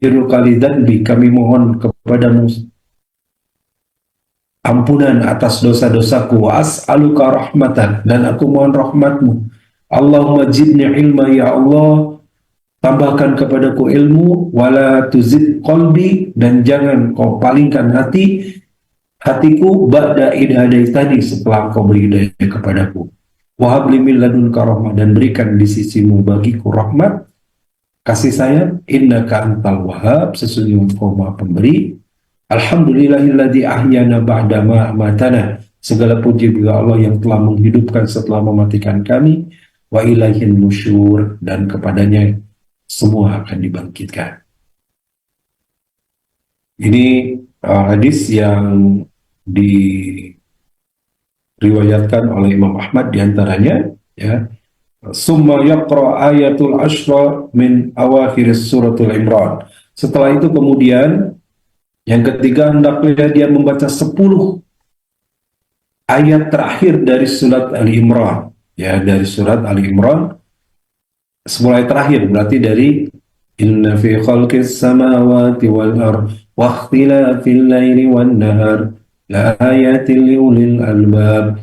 kali dzanbi, kami mohon kepadamu ampunan atas dosa-dosaku, wa as'aluka rahmatan, dan aku mohon rahmatmu. Allahumma jidni ilma, ya Allah, tambahkan kepadaku ilmu, wala tuzid qalbi, dan jangan kau palingkan hatiku ba'da id hadaitani, setelah kau beri hidayah kepadaku. Wa habli min ladunka rahmah, dan berikan di sisimu bagiku rahmat, kasih sayang, innaka antal wahhab, sesungguhnya engkau maha pemberi. Alhamdulillahilladzi ahyana ba'dama amatana, segala puji bagi Allah yang telah menghidupkan setelah mematikan kami, wa ilaihin nusyur, dan kepadanya semua akan dibangkitkan. Ini hadis yang diriwayatkan oleh Imam Ahmad diantaranya, ya. Summa yaqra ayatul ashra min awakhir suratul Imran. Setelah itu kemudian yang ketiga, hendaknya dia membaca 10 ayat terakhir dari surat Ali Imran, ya, dari surat Ali Imran 10 ayat terakhir, berarti dari inna fi khalqis samawati wal ardh wa ikhtilafil laili wan nahar la ayatin liulil albab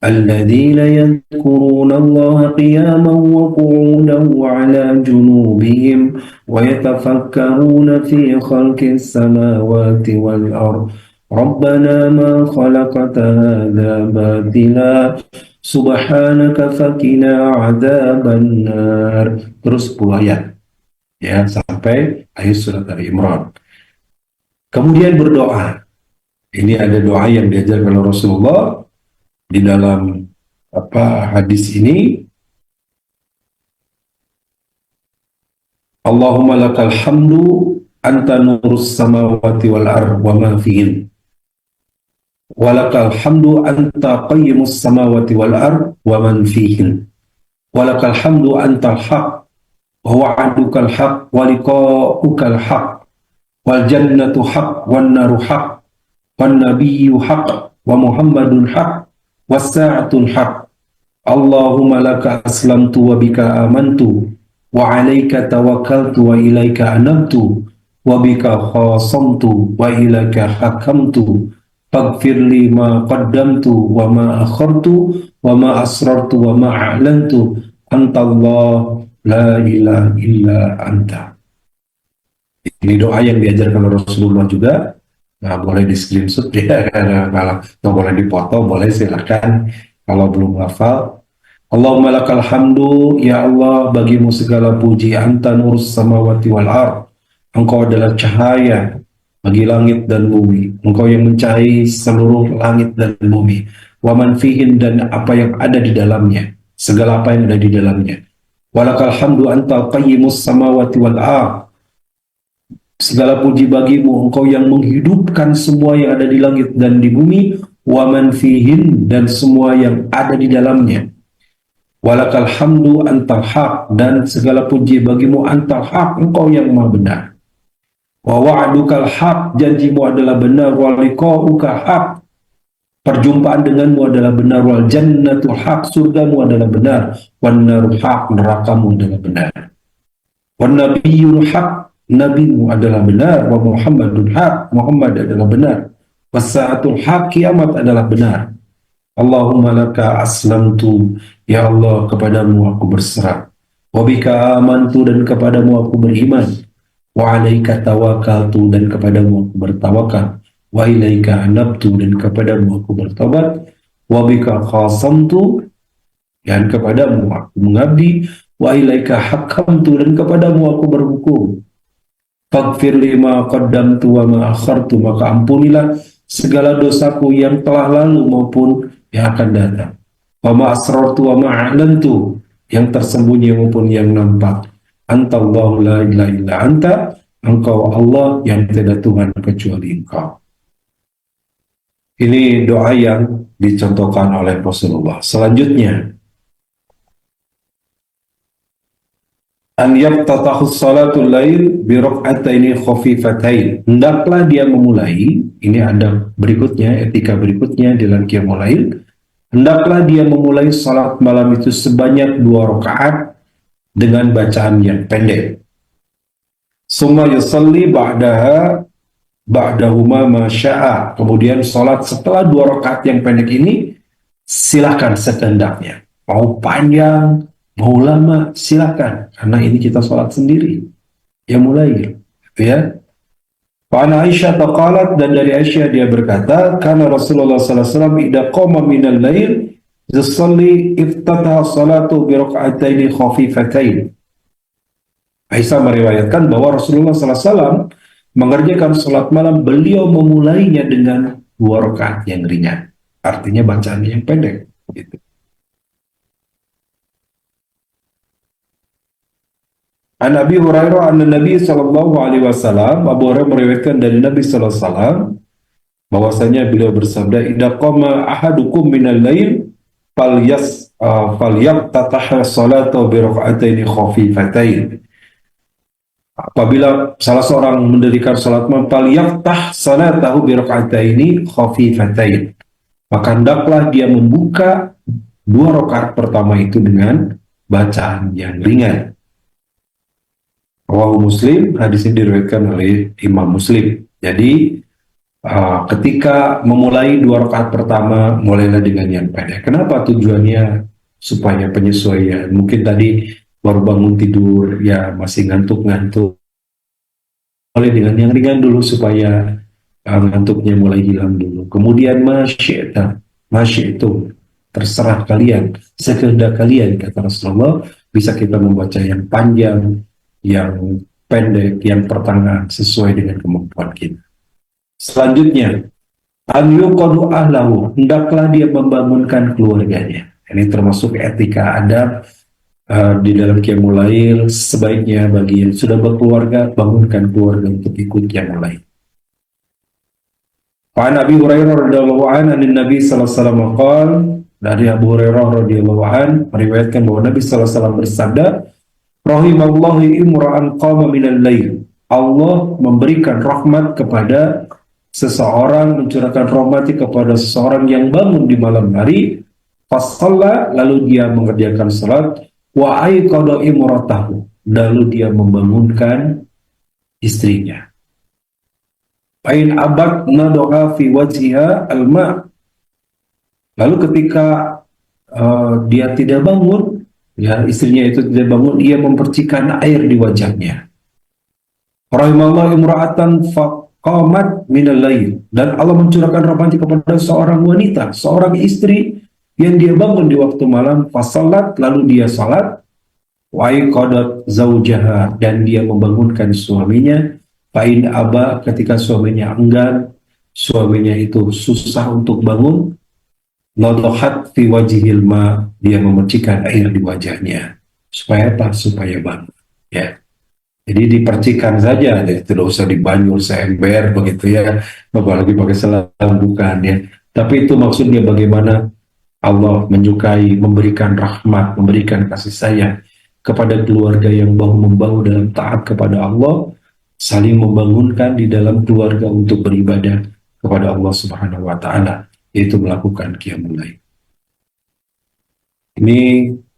الذين يذكرون الله قياما وقعودا وعلى جنوبهم ويتفكرون في خلق السماوات والأرض ربنا ما خلقت هذا باطلا سبحانك فقنا عذاب النار. Terus 10 ayat, ya, sampai ayat surat Ali Imran. Kemudian berdoa. Ini ada doa yang diajarkan oleh Rasulullah di dalam hadis ini. Allahumma lakal hamdu anta nurus samawati wal ardh wa ma fihin wa lakal hamdu anta qayyimus samawati wal ardh wa man fihin wa lakal hamdu anta al-haq wa wa'adukal haq wa liqa'ukal haq wal jannatu haq wan naru haq wan nabiyyu haq wa muhammadun haq wasa'atul haq. Allahumma laka aslamtu wa bika amantu wa alaika tawakkaltu wa ilaika anabtu wa bika khasamtu wa ilaika hakamtu faghfir li ma qaddamtu wa ma akhartu wa ma asrartu wa ma a'lantu anta Allah la ilaha illa anta. Ini doa yang diajarkan oleh Rasulullah juga. Nah, boleh di screenshot ya, kalau boleh dipoto, boleh, silakan kalau belum hafal. Allahumma lakal hamdu, ya Allah, bagimu segala puji, anta nurus samawati wal ardh, engkau adalah cahaya bagi langit dan bumi, engkau yang mencahayai seluruh langit dan bumi, wa man fihin, dan apa yang ada di dalamnya, segala apa yang ada di dalamnya. Walakal hamdu anta qayyimus samawati wal ardh, Segala puji bagimu, engkau yang menghidupkan semua yang ada di langit dan di bumi, wa man fihin, dan semua yang ada di dalamnya. Walakal hamdu antal haq, dan segala puji bagimu antal haq, engkau yang maha benar. Wa wa'adukal haq, janjimu adalah benar. Wa liqa'uka haq, perjumpaan denganmu adalah benar. Wal jannatul haq, surgamu adalah benar. Wan naru haq, nerakamu adalah benar. Wan nabiyyul haq, nabimu adalah benar. Wa Muhammadun haq, Muhammad adalah benar. Wassa'atul haq, kiamat adalah benar. Allahumma laka aslamtu, ya Allah, kepadamu aku berserah. Wa bika amantu, dan kepadamu aku beriman. Wa alaika tawakaltu, dan kepadamu aku bertawakal. Wa ilaika anabtu, dan kepadamu aku bertobat. Wa bika khasamtu, dan kepadamu aku mengabdi. Wa ilaika hakamtu, dan kepadamu aku berhukum. Faghfir lima qaddamtu wa ma akhartu, maka ampunilah segala dosaku yang telah lalu maupun yang akan datang. Wa ma asrartu wa ma a'lantu, yang tersembunyi maupun yang nampak. Anta Allah la ilaha illa anta, engkau Allah yang tidak Tuhan kecuali engkau. Ini doa yang dicontohkan oleh Rasulullah. Selanjutnya, an yaftatahu salatul lail bi rak'ataini khafifatain. Hendaklah dia memulai, ini ada berikutnya, etika berikutnya dalam qiyamul lail. Hendaklah dia memulai salat malam itu sebanyak 2 rakaat dengan bacaan yang pendek. Summa yusalli ba'dahuma ma syaa. Kemudian salat setelah 2 rakaat yang pendek ini, silakan sekehendaknya. Mau panjang, mau lama, silakan. Karena ini kita sholat sendiri. Ya mulai. Ya. Fa'an Aisyah taqalat, dan dari Aisyah dia berkata, karena Rasulullah SAW idha qama minal lail, yusalli iftataha salatu bi raka'ataini khafifatain. Aisyah meriwayatkan bahwa Rasulullah SAW mengerjakan sholat malam, beliau memulainya dengan 2 rakaat yang ringan. Artinya bacaan yang pendek. Gitu. An Abi Hurairah anna Nabi sallallahu alaihi wasallam, Abu Hurairah meriwayatkan dari Nabi sallallahu alaihi wasallam bahwasanya beliau bersabda, idza qama ahadukum minal lail falyaftatah salata bi raka'ataini khafifatain. Apabila salah seorang mendirikan salat malam, falyaftah salatahu bi raka'ataini khafifatain, maka hendaklah dia membuka 2 rakaat pertama itu dengan bacaan yang ringan. Rawahu Muslim, hadis ini diriwayatkan oleh Imam Muslim. Jadi ketika memulai 2 rakaat pertama, mulailah dengan yang pendek. Kenapa? Tujuannya supaya penyesuaian. Mungkin tadi baru bangun tidur, ya masih ngantuk-ngantuk. Mulai dengan yang ringan dulu supaya ngantuknya mulai hilang dulu. Kemudian masya itu terserah kalian, sekehendak kalian, kata Rasulullah. Bisa kita membaca yang panjang, yang pendek, yang pertengahan, sesuai dengan kemampuan kita. Selanjutnya, an yuqadu ahlahu, hendaklah dia membangunkan keluarganya. Ini termasuk etika adab di dalam qiyamul lail. Sebaiknya bagi yang sudah berkeluarga, bangunkan keluarga untuk ikut qiyamul lail. Wa Nabi Hurairah radhiyallahu anhu Nabi sallallahu alaihi wasallam qala, dari Abu Hurairah radhiyallahu anhu meriwayatkan bahwa Nabi sallallahu alaihi wasallam bersabda, rahimallahi imra'an qama minal lail. Allah memberikan rahmat kepada seseorang, mencurahkan rahmat kepada seseorang yang bangun di malam hari, fasalla, lalu dia mengerjakan salat, wa aiqadha imratahu, lalu dia membangunkan istrinya. Ain abad nadoha fi wajhiha alma, lalu ketika dia tidak bangun, ya istrinya itu tidak bangun, ia mempercikan air di wajahnya. Rahimallahu imra'atan faqamat minal lail, dan Allah mencurahkan rahmat kepada seorang wanita, seorang istri yang dia bangun di waktu malam, fasalat, lalu dia salat, wa aiqadat zaujaha, dan dia membangunkan suaminya. Fa'in aba, ketika suaminya enggan, suaminya itu susah untuk bangun, nadahat fi wajhil ma, dia memercikan air di wajahnya supaya bangun, ya. Jadi dipercikan saja, jadi tidak usah dibanyur seember begitu ya, apalagi pakai selam, bukan ya. Tapi itu maksudnya bagaimana Allah menyukai, memberikan rahmat, memberikan kasih sayang kepada keluarga yang bahu-membahu dalam taat kepada Allah, saling membangunkan di dalam keluarga untuk beribadah kepada Allah Subhanahu wa taala, yaitu melakukan qiyamul lail. Ini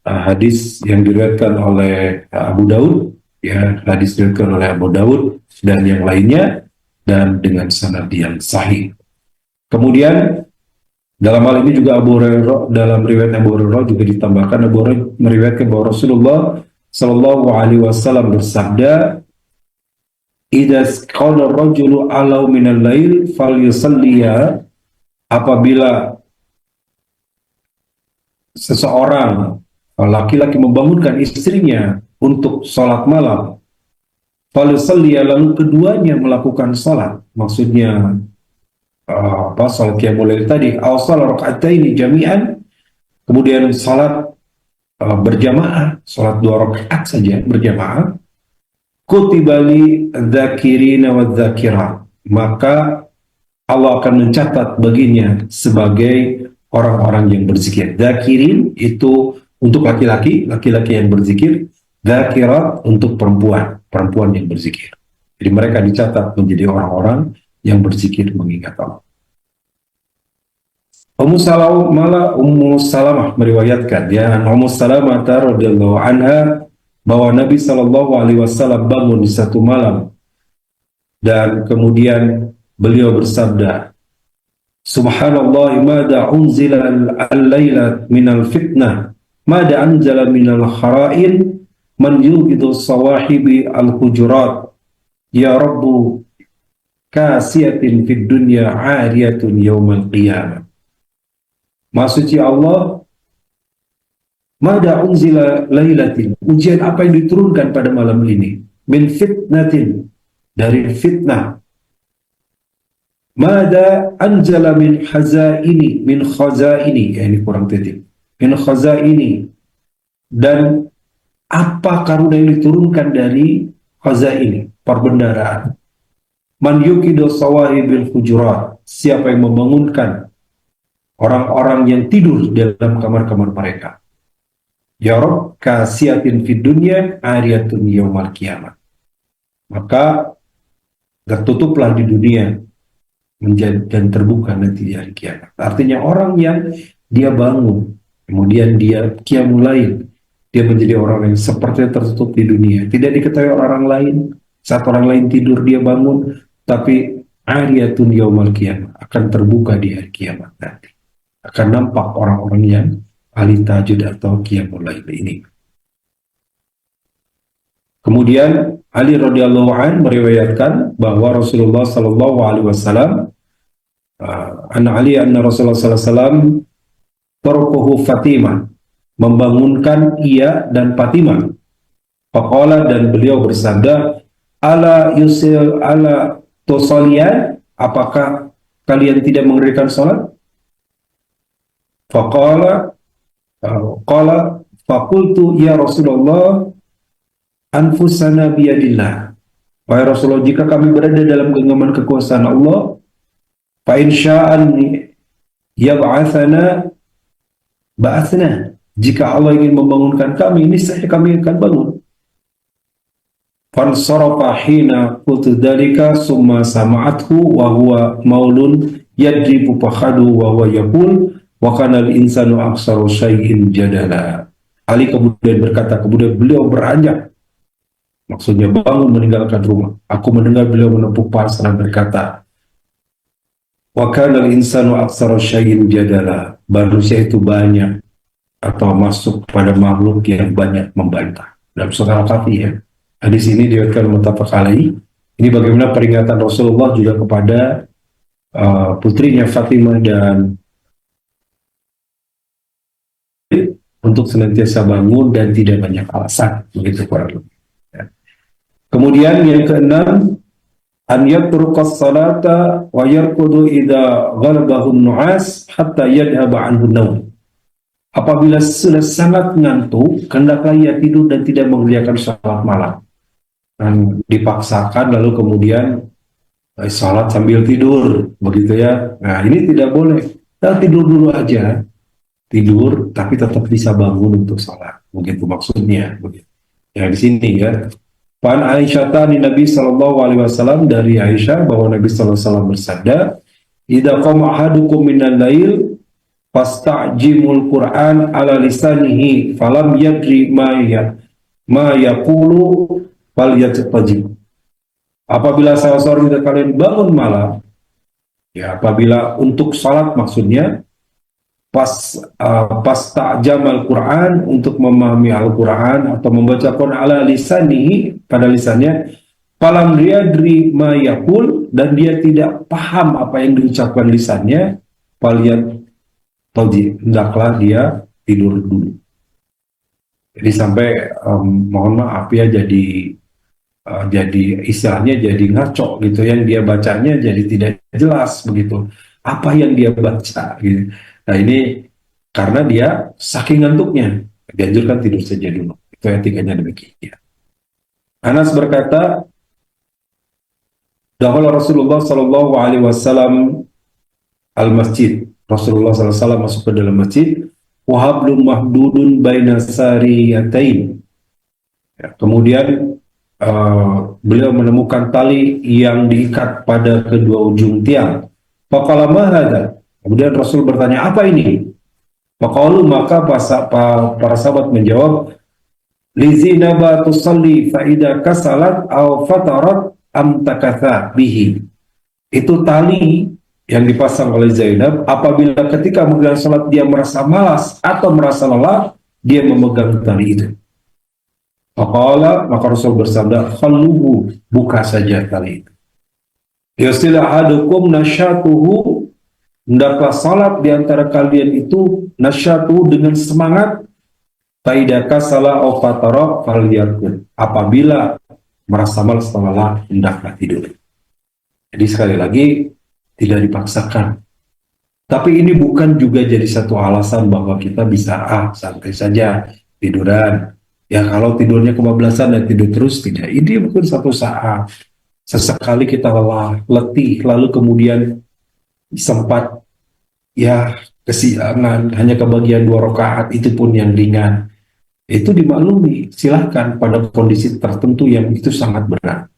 hadis yang diriwayatkan oleh Abu Daud, ya, hadis diriwayatkan oleh Abu Daud dan yang lainnya, dan dengan sanad yang sahih. Kemudian dalam hal ini juga Abu Hurairah, dalam riwayat Abu Hurairah juga ditambahkan, Abu Hurairah meriwayatkan bahwa Rasulullah Shallallahu Alaihi Wasallam bersabda, "Idza qala ar-rajulu alau minal lail falyusalliya," apabila seseorang laki-laki membangunkan istrinya untuk sholat malam, falyusalliya, lalu keduanya melakukan sholat, maksudnya sholat qiyamul lail tadi, aw salat raka'ataini jami'an, kemudian salat berjamaah, salat 2 rakaat saja berjamaah, kutiba li dzakirina wadz-dzakirat, maka Allah akan mencatat baginya sebagai orang-orang yang berzikir. Dzakirin itu untuk laki-laki, laki-laki yang berzikir, dzakirat untuk perempuan, perempuan yang berzikir. Jadi mereka dicatat menjadi orang-orang yang berzikir mengingat Allah. Ummu Salamah meriwayatkan, ya, Ummu Salamah radhiyallahu anha, bahwa Nabi Shallallahu Alaihi Wasallam bangun di satu malam dan kemudian beliau bersabda, Subhanallah, mada unzila al-laila minal fitnah, mada anzala minal khara'in, man yugidu sawahibi al-hujurat, ya Rabbu kasiyatin fid dunya ariyatun yawmal qiyamah. Maksudnya Allah, mada unzila lailatin, ujian apa yang diturunkan pada malam ini, min fitnatin, dari fitnah, mada anjala min hazaini, min khazaini, ya ini kurang titik, min khazaini, dan apa karunia yang diturunkan dari khazaini, perbendaharaan. Man yukidu sawahibil hujurat, siapa yang membangunkan orang-orang yang tidur dalam kamar-kamar mereka. Ya Rabb kasiyatin fid dunya ariyatun yaumal qiyamah. Maka tertutuplah di dunia dan terbuka nanti di hari kiamat. Artinya orang yang dia bangun, kemudian dia qiyamul lail, dia menjadi orang yang seperti tertutup di dunia. Tidak diketahui orang lain. Saat orang lain tidur dia bangun, tapi ariyatun yaumal qiyamah, akan terbuka di hari kiamat nanti. Akan nampak orang-orang yang ahli tahajud atau qiyamul lail ini. Kemudian Ali radhiyallahu an meriwayatkan bahwa Rasulullah sallallahu alaihi wasallam, Ali anna Rasulullah sallallahu alaihi wasallam tarkuhu Fatimah, membangunkan ia dan Fatimah. Faqala, dan beliau bersabda, ala yusil ala tusaliyan, apakah kalian tidak mengerjakan salat? Faqala qala faqultu ya Rasulullah anfusana biyadillah, wahai Rasulullah, jika kami berada dalam genggaman kekuasaan Allah, fa in sya'an yab'atsana ba'atsna, jika Allah ingin membangunkan kami, niscaya kami akan bangun. Fansarafa hina qultu dzalika summa sama'athu wa huwa maulun yadribu fakhadu wa huwa yaqul wa kana al-insanu aksaru syai'in jadala. Ali kemudian berkata, kemudian beliau beranjak, maksudnya bangun meninggalkan rumah. Aku mendengar beliau menepuk paha seraya berkata, wa kana al-insanu aksaru syai'in jadala, manusia itu banyak atau masuk pada makhluk yang banyak membantah. Dalam surah Al-Kahfi, ya. Hadis ini diriwayatkan muttafaq alaih. Ini bagaimana peringatan Rasulullah juga kepada putrinya Fatimah dan untuk senantiasa bangun dan tidak banyak alasan, begitu kurang lebih. Ya. Kemudian yang keenam, an yatruqas salata wa yarqudu idza ghalabahu an-nu'as hatta yadhhaba anhu an-nawm. Apabila sudah sangat ngantuk, hendaklah ia tidur dan tidak mengerjakan salat malam dipaksakan lalu kemudian sholat sambil tidur, begitu ya. Nah ini tidak boleh. Kita tidur dulu aja, tidur tapi tetap bisa bangun untuk sholat, begitu maksudnya. Begitu. Ya di sini ya. Pan Aisyah tani Nabi Shallallahu Alaihi Wasallam, dari Aisyah bahwa Nabi Shallallahu Alaihi Wasallam bersabda, "Idza qama ahadukum minal lail fasta'jimul Qur'an ala lisanihi falam yadri ma yaqulu falyattajib." Apabila salah seorang dari kalian bangun malam, ya apabila untuk salat maksudnya, pas ta'jamal Quran, untuk memahami Al-Quran atau membaca Quran ala lisanihi, pada lisannya, falam yadri ma yaqul, dan dia tidak paham apa yang diucapkan lisannya, faliyat toji, hendaklah dia tidur dulu. Jadi sampai mohon maaf ya, jadi istilahnya jadi ngaco gitu, yang dia bacanya jadi tidak jelas begitu apa yang dia baca gitu. Nah ini karena dia saking ngantuknya, dianjurkan tidur saja dulu. Itu etikanya demikian. Anas berkata, dahulu Rasulullah Shallallahu Alaihi Wasallam al masjid. Rasulullah SAW masuk ke dalam masjid. Wahablum mahdudun baina sariyatain. Ya, kemudian beliau menemukan tali yang diikat pada kedua ujung tiang. Faqala ma hadza? Kemudian Rasul bertanya, apa ini? Faqalu, maka para sahabat menjawab, lizinaba tusalli fa idza kasalat aw fatarat am takatha bihi. Itu tali yang dipasang oleh Zainab, apabila ketika mengerjakan salat dia merasa malas atau merasa lelah, dia memegang tali itu. Faqala, maka Rasul bersabda, khalluhu, buka saja tali itu. Yasilah ahadukum nasyatuhu, hendaklah salat di antara kalian itu nasyatuhu, dengan semangat, faida kasala aw fatara falyarqud, apabila merasa malas atau lelah, hendaklah tidur. Jadi sekali lagi, tidak dipaksakan. Tapi ini bukan juga jadi satu alasan bahwa kita bisa santai saja tiduran. Ya kalau tidurnya kebablasan dan tidur terus, tidak. Ini bukan satu saat. Sesekali kita lelah, letih, lalu kemudian sempat ya kesiangan, hanya kebagian 2 rakaat, itu pun yang ringan. Itu dimaklumi, silahkan pada kondisi tertentu yang itu sangat berat.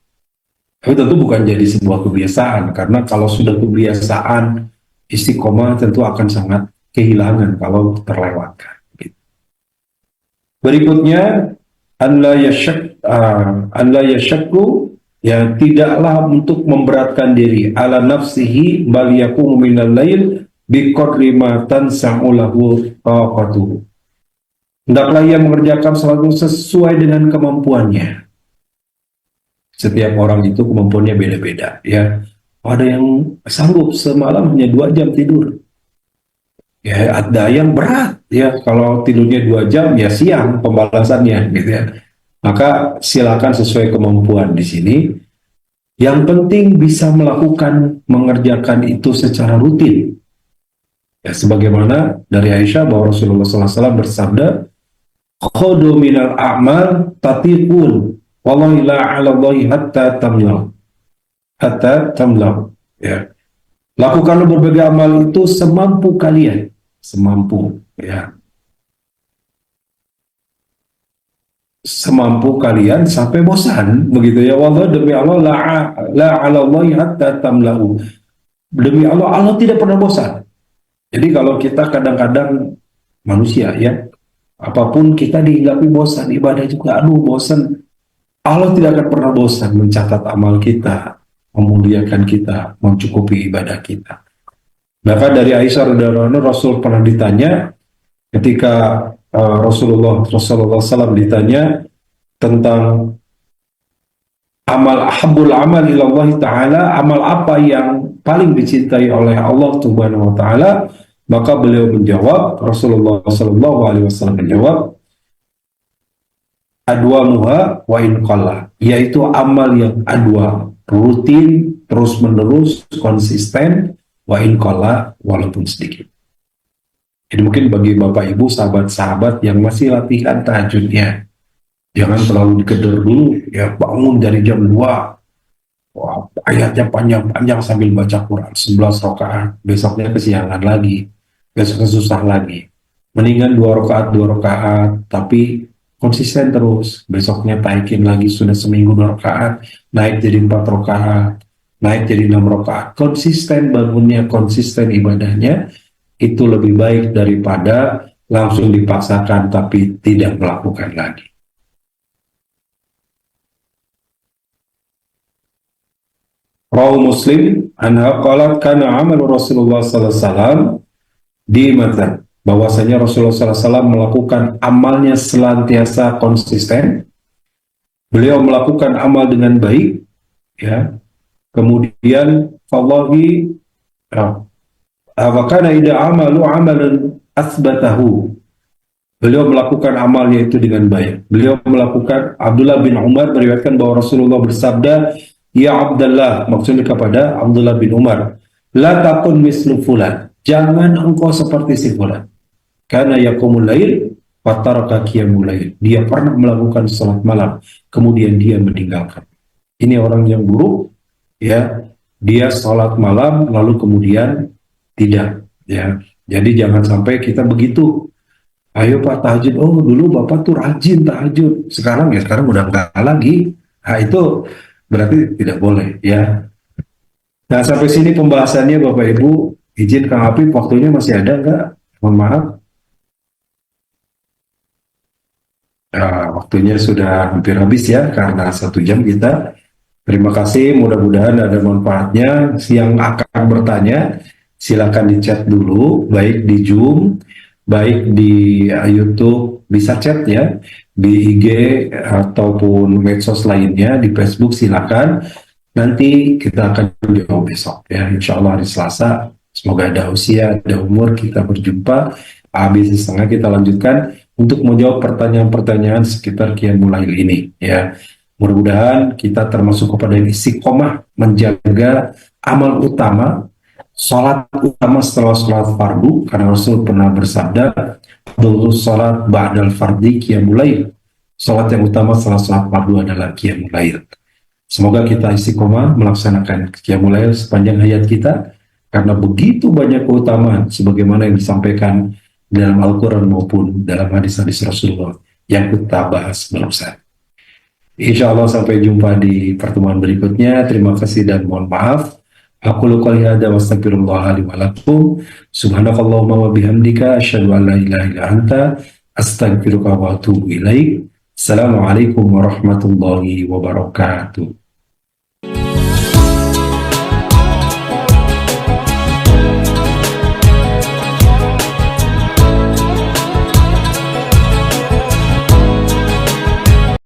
Tapi tentu bukan jadi sebuah kebiasaan, karena kalau sudah kebiasaan, istiqomah tentu akan sangat kehilangan kalau terlewatkan. Berikutnya, an la yashakku, ya tidaklah untuk memberatkan diri, ala nafsihi bal yaqumu minal lail biqadri ma tansa'ulahu taqatuhu. Hendaklah ia mengerjakan selalu sesuai dengan kemampuannya. Setiap orang itu kemampuannya beda-beda ya. Ada yang sanggup semalam hanya 2 jam tidur. Ya ada yang berat ya, kalau tidurnya 2 jam ya siang pembalasannya gitu ya. Maka silakan sesuai kemampuan di sini. Yang penting bisa mengerjakan itu secara rutin. Ya sebagaimana dari Aisyah bahwa Rasulullah SAW bersabda, "Khudu minal a'mal tatiqun. Wallahi la 'ala Allahi hatta tamlau." Ya. Lakukanlah berbagai amal itu semampu kalian, semampu ya. Semampu kalian sampai bosan, begitu ya. Wallahi, demi Allah, la 'ala Allahi hatta tamlau. Demi Allah, Allah tidak pernah bosan. Jadi kalau kita kadang-kadang manusia ya, apapun kita dihinggapi bosan, ibadah juga bosan. Allah tidak akan pernah bosan mencatat amal kita, memuliakan kita, mencukupi ibadah kita. Bahkan dari Aisyah radhiyallahu anha, Rasul pernah ditanya ketika Rasulullah SAW ditanya tentang ahabul amal ilallah ta'ala, amal apa yang paling dicintai oleh Allah Subhanahu wa ta'ala, maka beliau menjawab, Rasulullah SAW menjawab, adwa muha wa in qalla, yaitu amal yang adwa, rutin, terus menerus, konsisten, wa in qalla, walaupun sedikit. Jadi mungkin bagi Bapak Ibu, sahabat-sahabat yang masih latihan tahajudnya, Jangan terlalu digedor dulu, ya bangun dari jam 2, wah, ayatnya panjang-panjang sambil baca Quran 11 rakaat, besoknya kesiangan lagi, besoknya susah lagi. Mendingan 2 rakaat, 2 rakaat, tapi konsisten terus. Besoknya taikin lagi, sudah seminggu 2 rakaat, naik jadi 4 rakaat, naik jadi 6 rakaat. Konsisten bangunnya, konsisten ibadahnya, itu lebih baik daripada langsung dipaksakan tapi tidak melakukan lagi. Rawi Muslim anha qalat kana amal Rasulullah sallallahu alaihi wasallam di matan, bahwasanya Rasulullah sallallahu alaihi wasallam melakukan amalnya senantiasa konsisten. Beliau melakukan amal dengan baik, ya. Kemudian wallahi wa kana ida amalu amalan asbatahu. Beliau melakukan amalnya itu dengan baik. Beliau melakukan, Abdullah bin Umar meriwayatkan bahwa Rasulullah bersabda, "Ya Abdullah," maksudnya kepada Abdullah bin Umar, "la takun mislu fulan." Jangan engkau seperti si fulan. Karena yaqumul lail wa taraka qiyamul lail. Dia pernah melakukan salat malam, kemudian dia meninggalkan. Ini orang yang buruk, ya. Dia salat malam lalu kemudian tidak, ya. Jadi jangan sampai kita begitu. Ayo Pak tahajud, oh dulu Bapak tuh rajin tahajud, sekarang ya sekarang udah enggak lagi. Nah itu berarti tidak boleh, ya. Nah sampai sini pembahasannya Bapak Ibu, izin Kang Apip, waktunya masih ada enggak? Mohon maaf. Waktunya sudah hampir habis ya, karena 1 jam kita. Terima kasih, mudah-mudahan ada manfaatnya. Yang akan bertanya, silakan di chat dulu, baik di Zoom, baik di YouTube, bisa chat ya, di IG ataupun medsos lainnya, di Facebook silakan. Nanti kita akan jawab besok ya, insya Allah hari Selasa. Semoga ada usia, ada umur, kita berjumpa. Habis setengah kita lanjutkan untuk menjawab pertanyaan-pertanyaan sekitar Qiyamul Lail ini ya. Mudah-mudahan kita termasuk kepada yang istiqomah menjaga amal utama, sholat utama setelah sholat fardu, karena Rasul pernah bersabda, "Dulu sholat ba'dal fardi qiyamul lail." Sholat yang utama setelah sholat fardu adalah qiyamul lail. Semoga kita istiqomah melaksanakan qiyamul lail sepanjang hayat kita, karena begitu banyak keutamaan sebagaimana yang disampaikan dalam Al-Quran maupun dalam hadis-hadis Rasulullah yang kita bahas barusan. Insya Allah sampai jumpa di pertemuan berikutnya. Terima kasih dan mohon maaf. Aku qouli hadza wa astaghfirullah li wa lakum. Subhanakallahumma wa bihamdika asyhadu an la ilaha illa anta astaghfiruka wa atubu ilaik. Assalamualaikum warahmatullahi wabarakatuh.